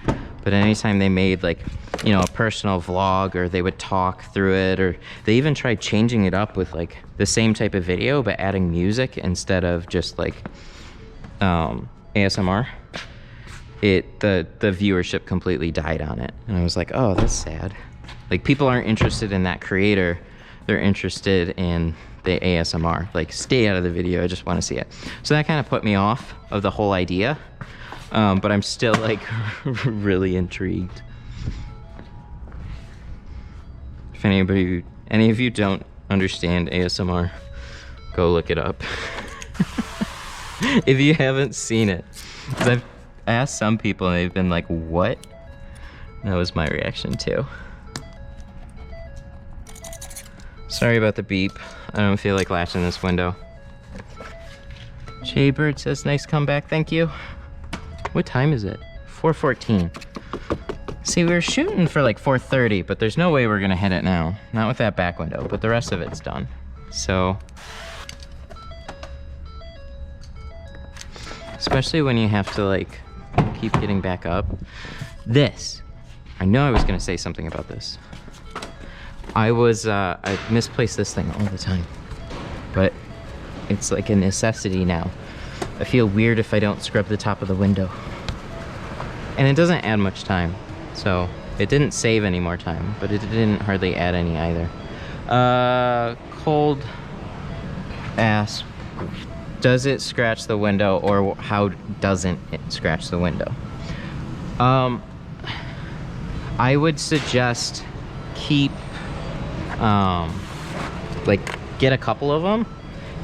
But anytime they made like, you know, a personal vlog, or they would talk through it, or they even tried changing it up with like the same type of video but adding music instead of just like ASMR, the viewership completely died on it. And I was like, oh, that's sad. Like, people aren't interested in that creator, they're interested in the ASMR. Like, stay out of the video, I just want to see it. So that kind of put me off of the whole idea, but I'm still like really intrigued. If any of you don't understand ASMR, go look it up. If you haven't seen it, because I've asked some people and they've been like, what? That was my reaction too. Sorry about the beep. I don't feel like latching this window. Jaybird says, nice comeback, thank you. What time is it? 4:14. See, we were shooting for like 4:30, but there's no way we're gonna hit it now. Not with that back window, but the rest of it's done. So, especially when you have to like keep getting back up. This, I know I was gonna say something about this. I misplaced this thing all the time, but it's like a necessity now. I feel weird if I don't scrub the top of the window. And it doesn't add much time, so it didn't save any more time, but it didn't hardly add any either. Cold ass, does it scratch the window, or how doesn't it scratch the window? I would suggest keep like get a couple of them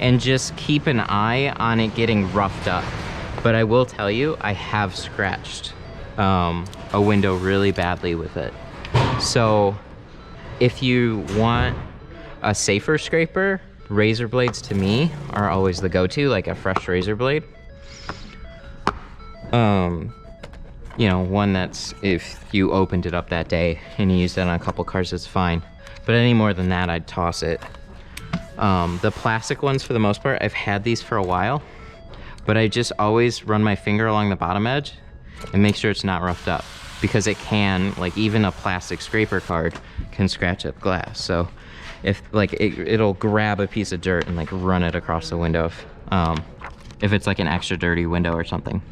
and just keep an eye on it getting roughed up. But I will tell you, I have scratched a window really badly with it. So if you want a safer scraper, razor blades to me are always the go-to, like a fresh razor blade. You know, one that's, if you opened it up that day and you used it on a couple cars, it's fine. But any more than that, I'd toss it. The plastic ones, for the most part, I've had these for a while, but I just always run my finger along the bottom edge and make sure it's not roughed up, because it can, like, even a plastic scraper card can scratch up glass. So if like it'll grab a piece of dirt and like run it across the window if it's like an extra dirty window or something.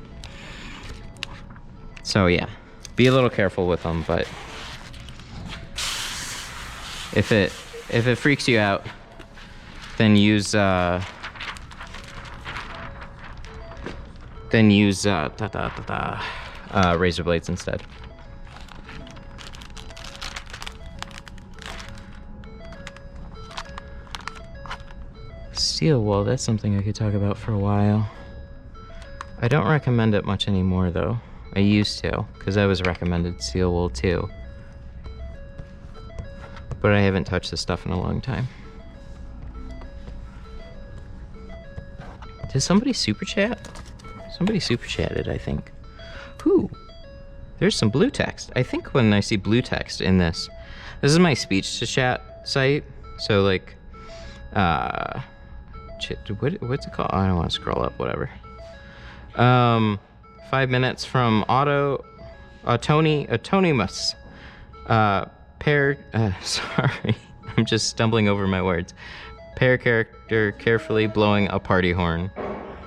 So yeah, be a little careful with them, but if it freaks you out, then use razor blades instead. Steel wool, that's something I could talk about for a while. I don't recommend it much anymore though. I used to, because I was recommended steel wool too. But I haven't touched this stuff in a long time. Did somebody super chat? Somebody super chatted, I think. Ooh, there's some blue text. I think when I see blue text in this is my speech to chat site. So like, what's it called? I don't want to scroll up, whatever. 5 minutes from Autonomous. Sorry, I'm just stumbling over my words. Pair character carefully blowing a party horn.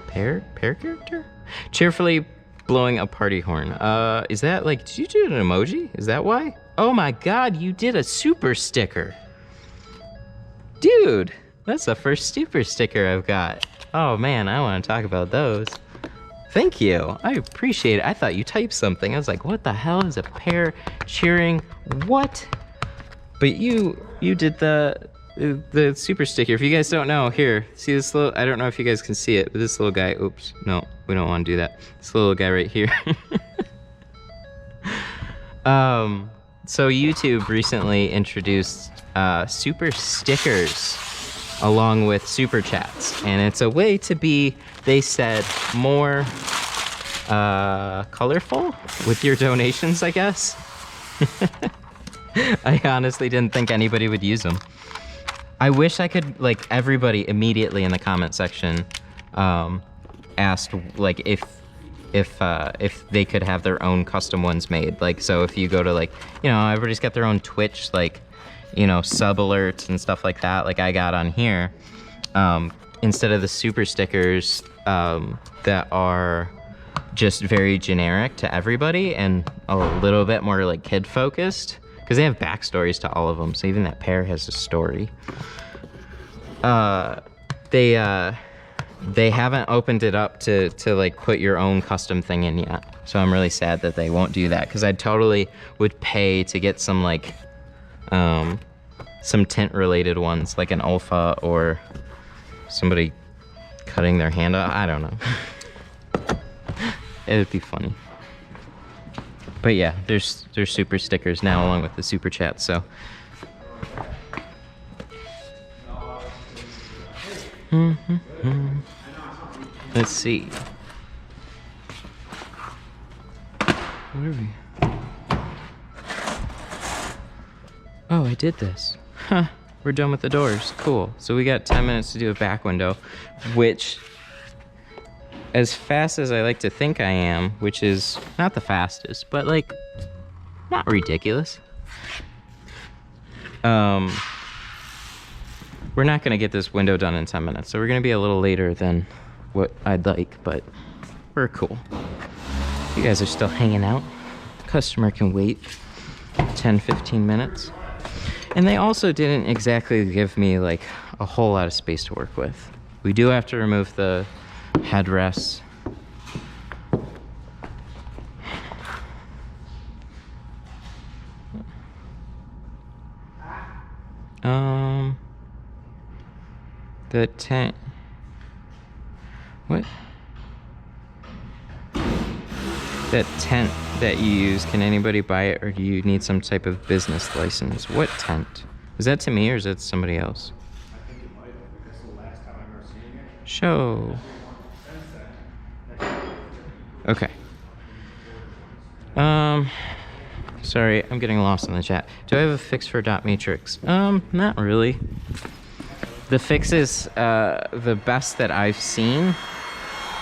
Pair character? Cheerfully blowing a party horn. Is that like, did you do an emoji? Is that why? Oh my god, you did a super sticker. Dude, that's the first super sticker I've got. Oh man, I want to talk about those. Thank you, I appreciate it. I thought you typed something. I was like, what the hell is a pair cheering? What? But you did the super sticker. If you guys don't know, here, see this little, I don't know if you guys can see it, but this little guy, oops, no, we don't want to do that. This little guy right here. So YouTube recently introduced super stickers along with super chats, and it's a way to be, they said, more colorful with your donations, I guess. I honestly didn't think anybody would use them. I wish I could, like, everybody immediately in the comment section asked, like, if they could have their own custom ones made. Like, so if you go to, like, you know, everybody's got their own Twitch, like, you know, sub alerts and stuff like that, like I got on here, instead of the super stickers that are just very generic to everybody and a little bit more like kid focused, because they have backstories to all of them, so even that pear has a story. They haven't opened it up to like put your own custom thing in yet, so I'm really sad that they won't do that, because I totally would pay to get some like some tint related ones, like an Ulfa or somebody cutting their hand off. I don't know. It would be funny. But yeah, there's super stickers now along with the super chat, so. Let's see. Where are we? Oh, I did this. Huh, we're done with the doors. Cool. So we got 10 minutes to do a back window, which, as fast as I like to think I am, which is not the fastest, but like, not ridiculous. We're not gonna get this window done in 10 minutes, so we're gonna be a little later than what I'd like, but we're cool. You guys are still hanging out. The customer can wait 10-15 minutes. And they also didn't exactly give me like a whole lot of space to work with. We do have to remove the headrests. The tent. What? That tent that you use, can anybody buy it, or do you need some type of business license? What tent? Is that to me or is that to somebody else? I think it might have, because the last time I remember seeing it. Show. Okay. Sorry, I'm getting lost in the chat. Do I have a fix for dot matrix? Not really. The fixes, the best that I've seen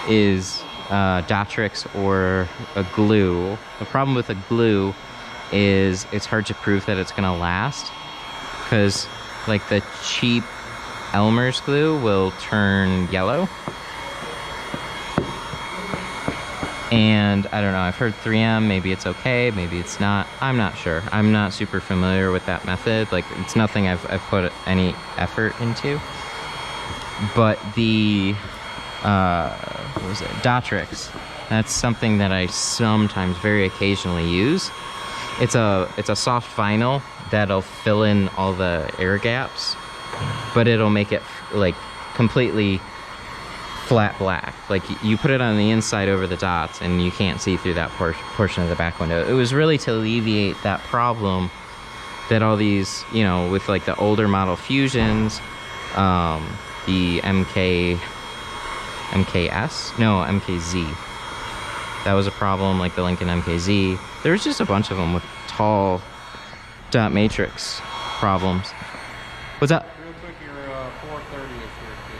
is Dotrix or a glue. The problem with a glue is it's hard to prove that it's gonna last, because like the cheap Elmer's glue will turn yellow. And I don't know, I've heard 3M, maybe it's okay, maybe it's not. I'm not sure. I'm not super familiar with that method. Like, it's nothing I've put any effort into. But the, what was it? Dotrix. That's something that I sometimes, very occasionally use. It's a soft vinyl that'll fill in all the air gaps, but it'll make it like completely flat black. Like, you put it on the inside over the dots and you can't see through that portion of the back window. It was really to alleviate that problem that all these, you know, with like the older model Fusions, the MKZ. That was a problem, like the Lincoln MKZ. There was just a bunch of them with tall dot matrix problems. What's up? Real quick, your 430 is here too.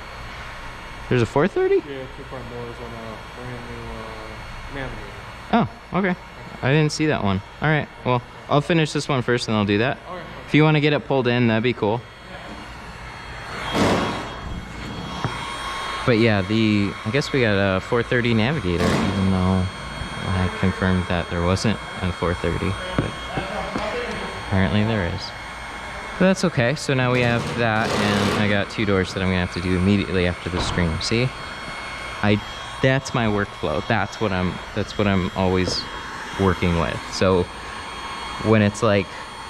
There's a 430? Yeah, two front doors on a brand new Navigator. Oh, okay. I didn't see that one. All right, well, I'll finish this one first and I'll do that. Okay. If you want to get it pulled in, that'd be cool. But yeah, I guess we got a 430 Navigator, even though I confirmed that there wasn't a 430, but apparently there is. But that's okay. So now we have that, and I got 2 doors that I'm gonna have to do immediately after the stream. See, that's my workflow. That's what I'm always working with. So when it's like,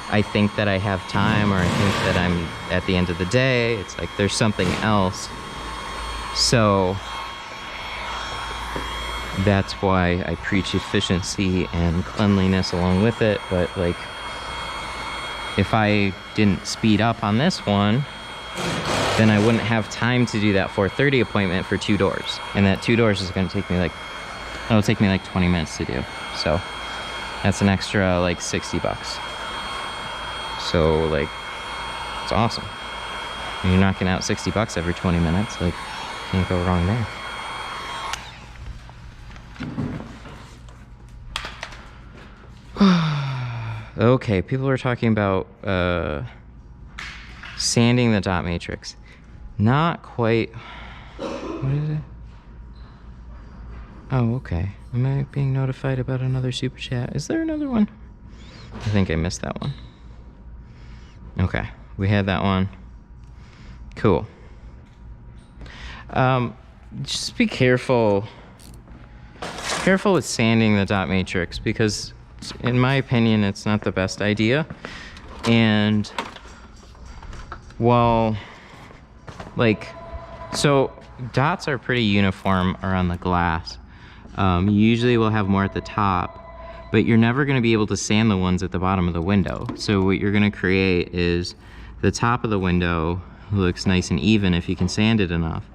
I think that I have time, or I think that I'm at the end of the day, it's like there's something else. So that's why I preach efficiency and cleanliness along with it. But like, if I didn't speed up on this one, then I wouldn't have time to do that 4:30 appointment for 2 doors. And that 2 doors is gonna take me like, it'll take me like 20 minutes to do. So that's an extra like 60 bucks. So like, it's awesome. When you're knocking out 60 bucks every 20 minutes, like, can't go wrong there. Okay, people are talking about sanding the dot matrix. Not quite. What is it? Oh, okay. Am I being notified about another super chat? Is there another one? I think I missed that one. Okay, we had that one. Cool. Just be careful. Careful with sanding the dot matrix, because in my opinion, it's not the best idea. And well, like, so dots are pretty uniform around the glass. You usually will have more at the top, but you're never going to be able to sand the ones at the bottom of the window. So what you're going to create is the top of the window looks nice and even if you can sand it enough,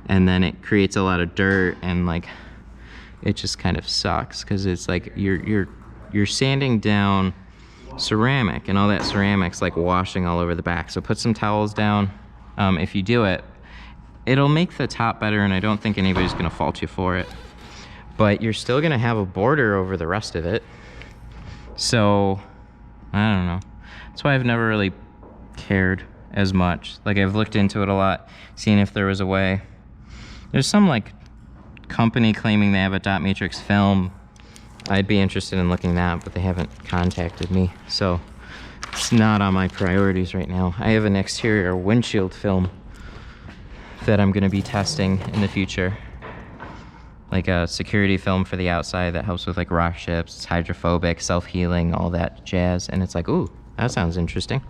and then it creates a lot of dirt, and like, it just kind of sucks because it's like you're sanding down ceramic, and all that ceramic's like washing all over the back. So put some towels down. If you do it, it'll make the top better, and I don't think anybody's gonna fault you for it. But you're still gonna have a border over the rest of it. So, I don't know. That's why I've never really cared as much. Like, I've looked into it a lot, seeing if there was a way. There's some like company claiming they have a dot matrix film. I'd be interested in looking that, but they haven't contacted me. So it's not on my priorities right now. I have an exterior windshield film that I'm gonna be testing in the future. Like a security film for the outside that helps with like rock chips. It's hydrophobic, self-healing, all that jazz. And it's like, ooh, that sounds interesting.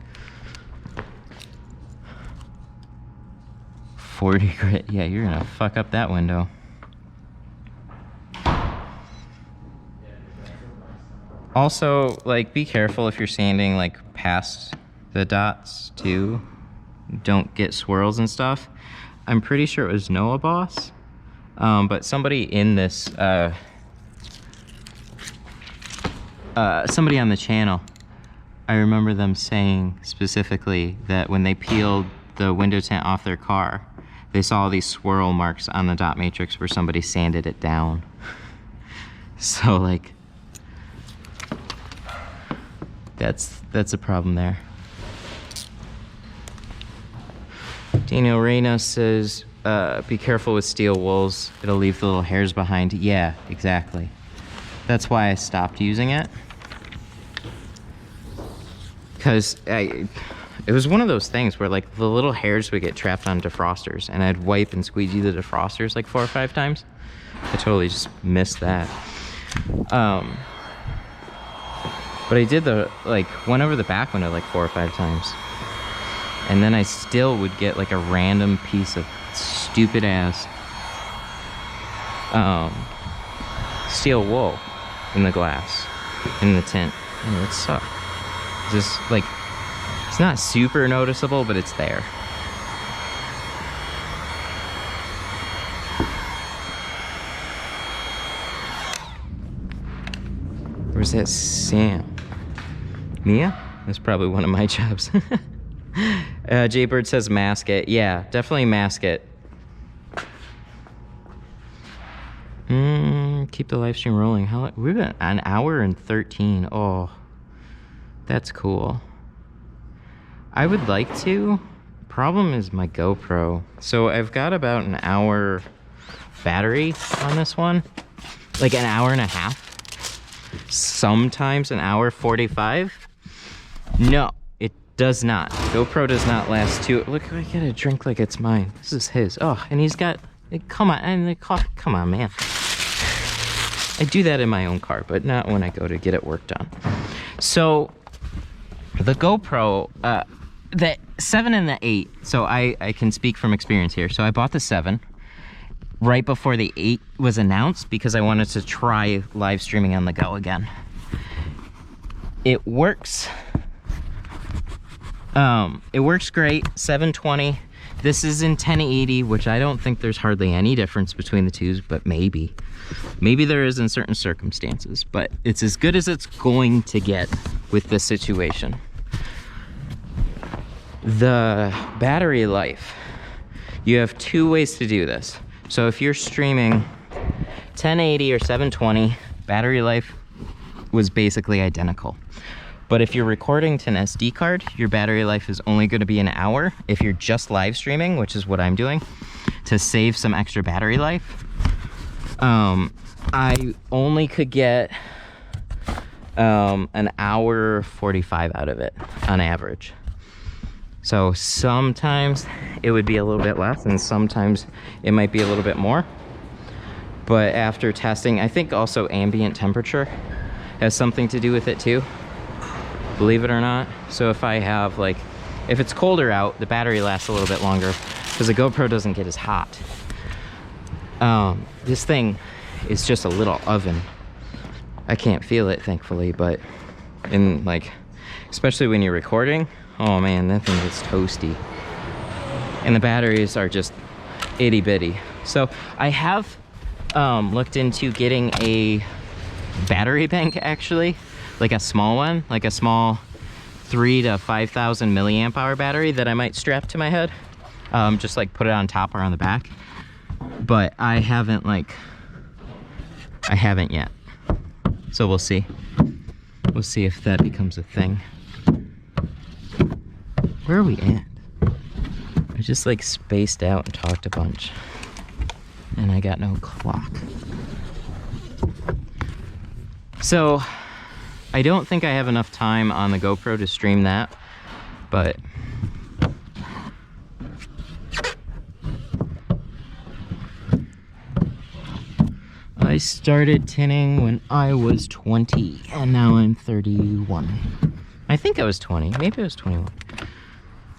40 grit, yeah, you're gonna fuck up that window. Also, like, be careful if you're sanding like past the dots too. Don't get swirls and stuff. I'm pretty sure it was Noah Boss, but somebody in this, somebody on the channel, I remember them saying specifically that when they peeled the window tint off their car, they saw these swirl marks on the dot matrix where somebody sanded it down. So like, that's a problem there. Daniel Reyna says, be careful with steel wools. It'll leave the little hairs behind. Yeah, exactly. That's why I stopped using it. Because it was one of those things where like the little hairs would get trapped on defrosters, and I'd wipe and squeegee the defrosters like 4 or 5 times. I totally just missed that. But I did went over the back window like 4 or 5 times. And then I still would get like a random piece of stupid ass steel wool in the glass, in the tint. And it would suck. Just like, it's not super noticeable, but it's there. Where's that Sam? Mia? That's probably one of my jobs. Jaybird says mask it. Yeah, definitely mask it. Keep the live stream rolling. We've been an hour and 13. Oh, that's cool. I would like to. Problem is my GoPro. So I've got about an hour battery on this one. Like an hour and a half. Sometimes an hour 45. No, it does not. GoPro does not last too. Look, I get a drink like it's mine. This is his. Oh, and he's got, come on, and the coffee. Come on, man. I do that in my own car, but not when I go to get it work done. So the GoPro, the 7 and the 8. So I can speak from experience here. So I bought the 7 right before the 8 was announced because I wanted to try live streaming on the go again. It works It works great, 720. This is in 1080, which I don't think there's hardly any difference between the two, but maybe. Maybe there is in certain circumstances, but it's as good as it's going to get with this situation. The battery life, you have two ways to do this. So if you're streaming 1080 or 720, battery life was basically identical. But if you're recording to an SD card, your battery life is only going to be an hour. If you're just live streaming, which is what I'm doing, to save some extra battery life, I only could get an hour 45 out of it on average. So sometimes it would be a little bit less, and sometimes it might be a little bit more. But after testing, I think also ambient temperature has something to do with it too, believe it or not. So if I have like, if it's colder out, the battery lasts a little bit longer because the GoPro doesn't get as hot. This thing is just a little oven. I can't feel it, thankfully, but in like, especially when you're recording, oh man, that thing gets toasty. And the batteries are just itty bitty. So I have looked into getting a battery bank, actually, like a small one, like a small 3,000 to 5,000 milliamp hour battery that I might strap to my head, just like put it on top or on the back. But I haven't yet, so we'll see if that becomes a thing. Where are we at? I just like spaced out and talked a bunch, and I got no clock. So I don't think I have enough time on the GoPro to stream that, but I started tinting when I was 20 and now I'm 31. I think I was 20, maybe I was 21.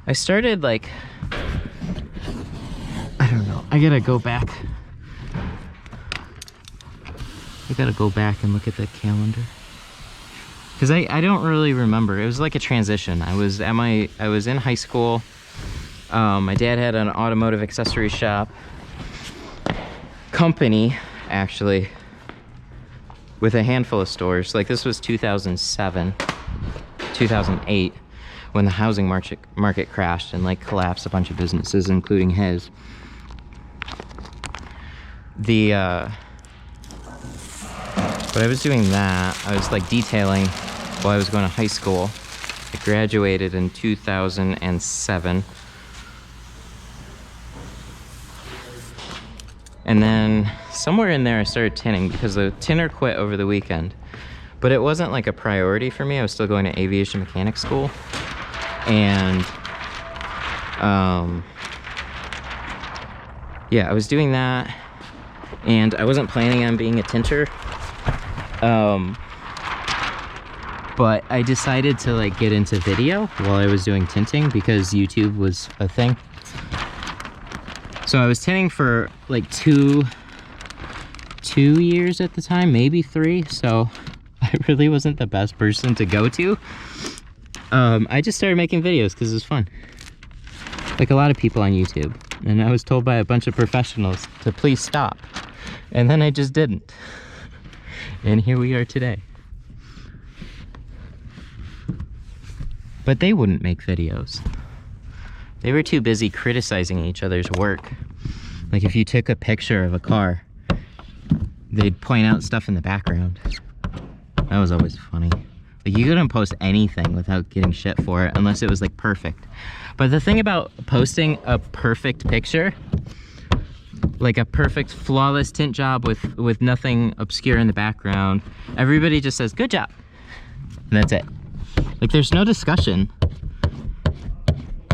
I started like, I don't know, I gotta go back. I gotta go back and look at the calendar, because I don't really remember. It was like a transition. I was in high school. My dad had an automotive accessory shop company, actually, with a handful of stores. Like, this was 2007, 2008, when the housing market crashed and like collapsed a bunch of businesses, including his. But I was doing that. I was like detailing while I was going to high school. I graduated in 2007. And then somewhere in there I started tinting because the tinner quit over the weekend. But it wasn't like a priority for me. I was still going to aviation mechanics school. And yeah, I was doing that. And I wasn't planning on being a tinter. But I decided to like get into video while I was doing tinting because YouTube was a thing. So I was tinting for like two years at the time, maybe 3. So I really wasn't the best person to go to. I just started making videos because it was fun, like a lot of people on YouTube. And I was told by a bunch of professionals to please stop. And then I just didn't. And here we are today. But they wouldn't make videos. They were too busy criticizing each other's work. Like if you took a picture of a car, they'd point out stuff in the background. That was always funny. Like you couldn't post anything without getting shit for it unless it was like perfect. But the thing about posting a perfect picture, like a perfect flawless tint job with nothing obscure in the background, everybody just says good job, and that's it. Like there's no discussion.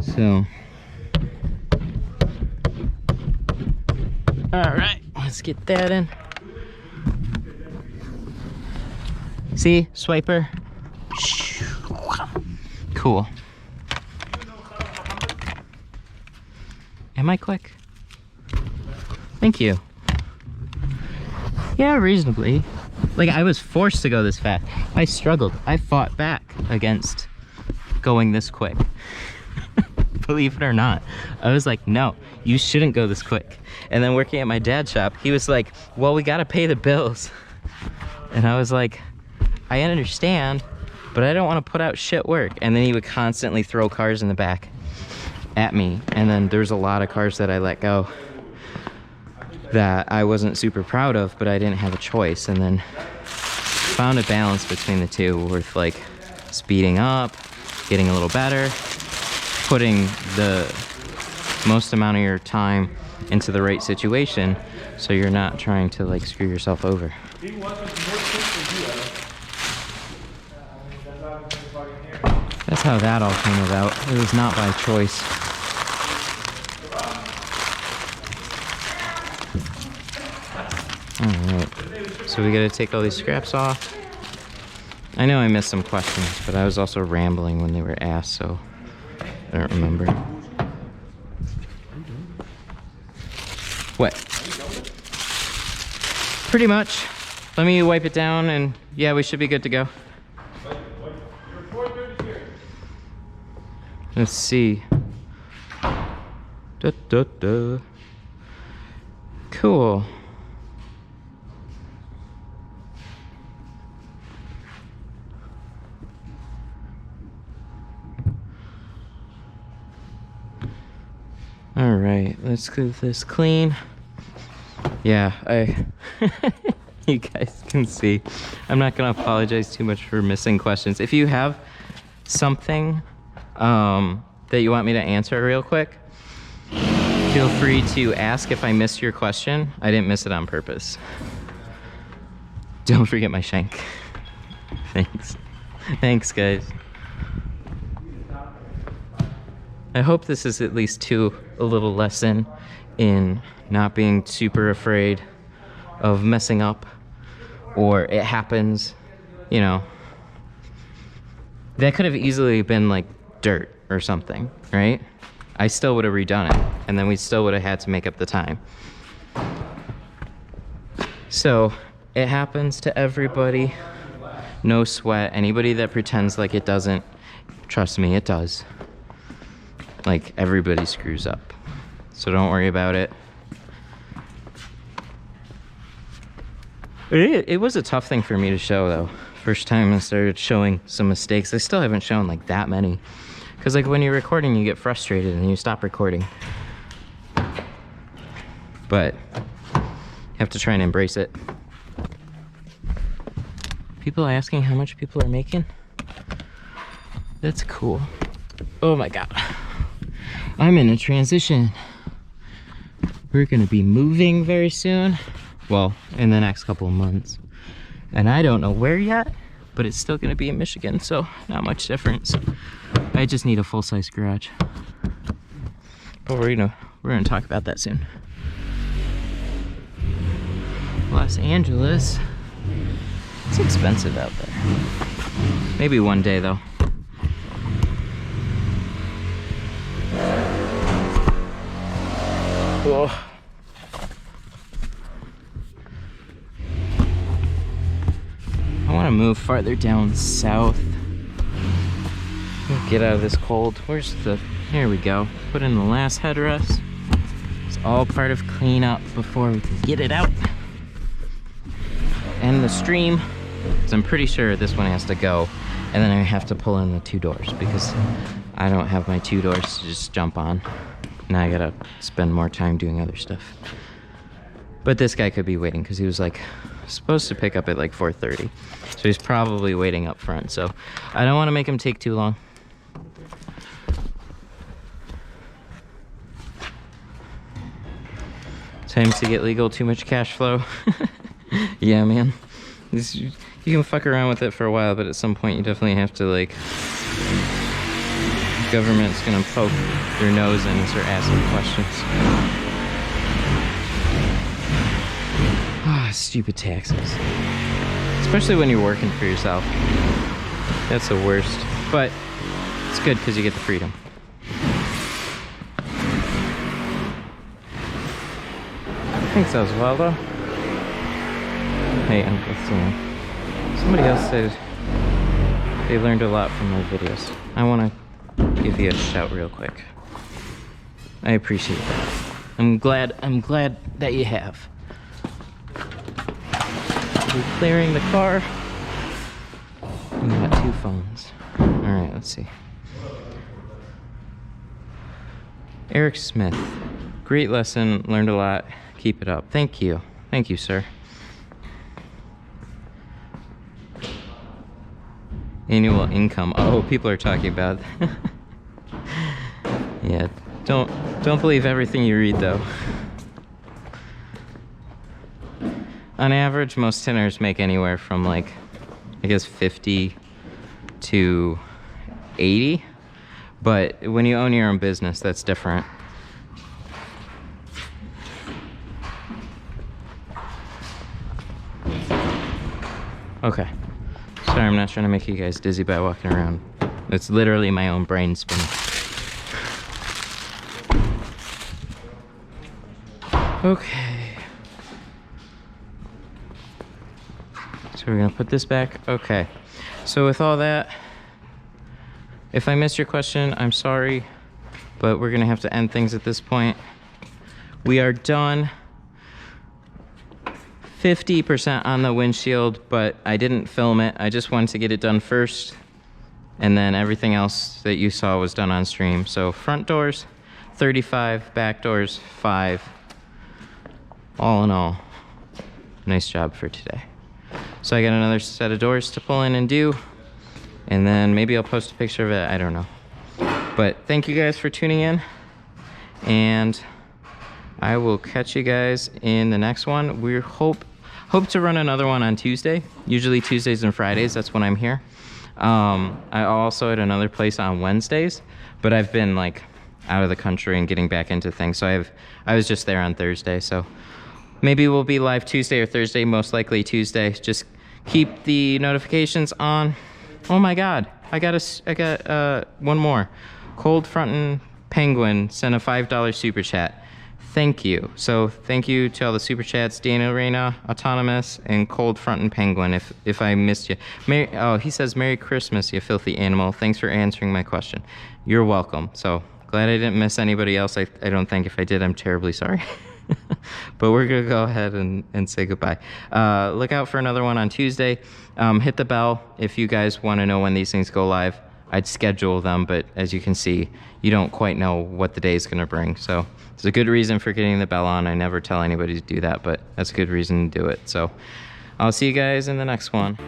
So all right, let's get that in. See, swiper. Cool. Am I quick? Thank you. Yeah, reasonably. Like, I was forced to go this fast. I struggled. I fought back against going this quick. believe it or not. I was like, no, you shouldn't go this quick. And then working at my dad's shop, he was like, well, we gotta pay the bills. And I was like, I understand, but I don't want to put out shit work. And then he would constantly throw cars in the back at me. And then there's a lot of cars that I let go that I wasn't super proud of, but I didn't have a choice. And then found a balance between the two, worth like speeding up, getting a little better, putting the most amount of your time into the right situation so you're not trying to like screw yourself over. That's how that all came about. It was not by choice. Alright, so we gotta take all these scraps off. I know I missed some questions, but I was also rambling when they were asked, so I don't remember. What? Pretty much. Let me wipe it down and yeah, we should be good to go. Let's see. Cool. All right, let's get this clean. Yeah, you guys can see. I'm not gonna apologize too much for missing questions. If you have something that you want me to answer real quick, feel free to ask if I missed your question. I didn't miss it on purpose. Don't forget my shank. Thanks. Thanks, guys. I hope this is at least a little lesson in not being super afraid of messing up, or it happens, you know. That could have easily been like dirt or something, right? I still would have redone it, and then we still would have had to make up the time. So it happens to everybody. No sweat. Anybody that pretends like it doesn't, trust me, it does. Like, everybody screws up. So don't worry about it. It was a tough thing for me to show, though. First time I started showing some mistakes. I still haven't shown like that many. Because like when you're recording, you get frustrated and you stop recording. But you have to try and embrace it. People asking how much people are making? That's cool. Oh my God. I'm in a transition. We're gonna be moving very soon. Well, in the next couple of months. And I don't know where yet, but it's still gonna be in Michigan, so not much difference. I just need a full-size garage. But we're gonna talk about that soon. Los Angeles. It's expensive out there. Maybe one day though. Whoa. I want to move farther down south. Get out of this cold. Where's the... Here we go. Put in the last headrest. It's all part of cleanup before we can get it out. And the stream. So I'm pretty sure this one has to go. And then I have to pull in the 2 doors because I don't have my 2 doors to just jump on. Now I gotta spend more time doing other stuff. But this guy could be waiting because he was like supposed to pick up at like 4:30. So he's probably waiting up front. So I don't want to make him take too long. Time to get legal, too much cash flow. Yeah, man. You can fuck around with it for a while, but at some point you definitely have to like... Government's gonna poke their nose in and start asking questions. Ah, stupid taxes. Especially when you're working for yourself. That's the worst. But it's good because you get the freedom. Thanks, Osvaldo. Hey, Uncle Sam. Somebody else said they learned a lot from my videos. I want to give you a shout real quick. I appreciate that. I'm glad that you have. We're clearing the car. We got 2 phones. All right, let's see. Eric Smith, great lesson, learned a lot. Keep it up. Thank you, sir. Annual income. Oh, people are talking about. Yeah, don't believe everything you read though. On average, most tinters make anywhere from like, I guess 50 to 80. But when you own your own business, that's different. Okay. Sorry, I'm not trying to make you guys dizzy by walking around. It's literally my own brain spinning. Okay. So we're gonna put this back. Okay. So with all that, if I missed your question, I'm sorry, but we're gonna have to end things at this point. We are done. 50% on the windshield, but I didn't film it. I just wanted to get it done first, and then everything else that you saw was done on stream. So front doors, 35, back doors, 5. All in all, nice job for today. So I got another set of doors to pull in and do, and then maybe I'll post a picture of it, I don't know. But thank you guys for tuning in, and I will catch you guys in the next one. We hope to run another one on Tuesday. Usually Tuesdays and Fridays, that's when I'm here. I also at another place on Wednesdays, but I've been like out of the country and getting back into things. So I was just there on Thursday. So maybe we'll be live Tuesday or Thursday, most likely Tuesday. Just keep the notifications on. Oh my God, I got one more. Cold Frontin' Penguin sent a $5 super chat. Thank you. So thank you to all the super chats, Daniel Reyna, Autonomous, and Cold Frontin' Penguin. If I missed you, he says Merry Christmas, you filthy animal. Thanks for answering my question. You're welcome. So glad I didn't miss anybody else. I don't think if I did, I'm terribly sorry. But we're gonna go ahead and say goodbye. Look out for another one on Tuesday. Hit the bell if you guys want to know when these things go live. I'd schedule them, but as you can see, you don't quite know what the day is gonna bring. So it's a good reason for getting the bell on. I never tell anybody to do that, but that's a good reason to do it. So I'll see you guys in the next one.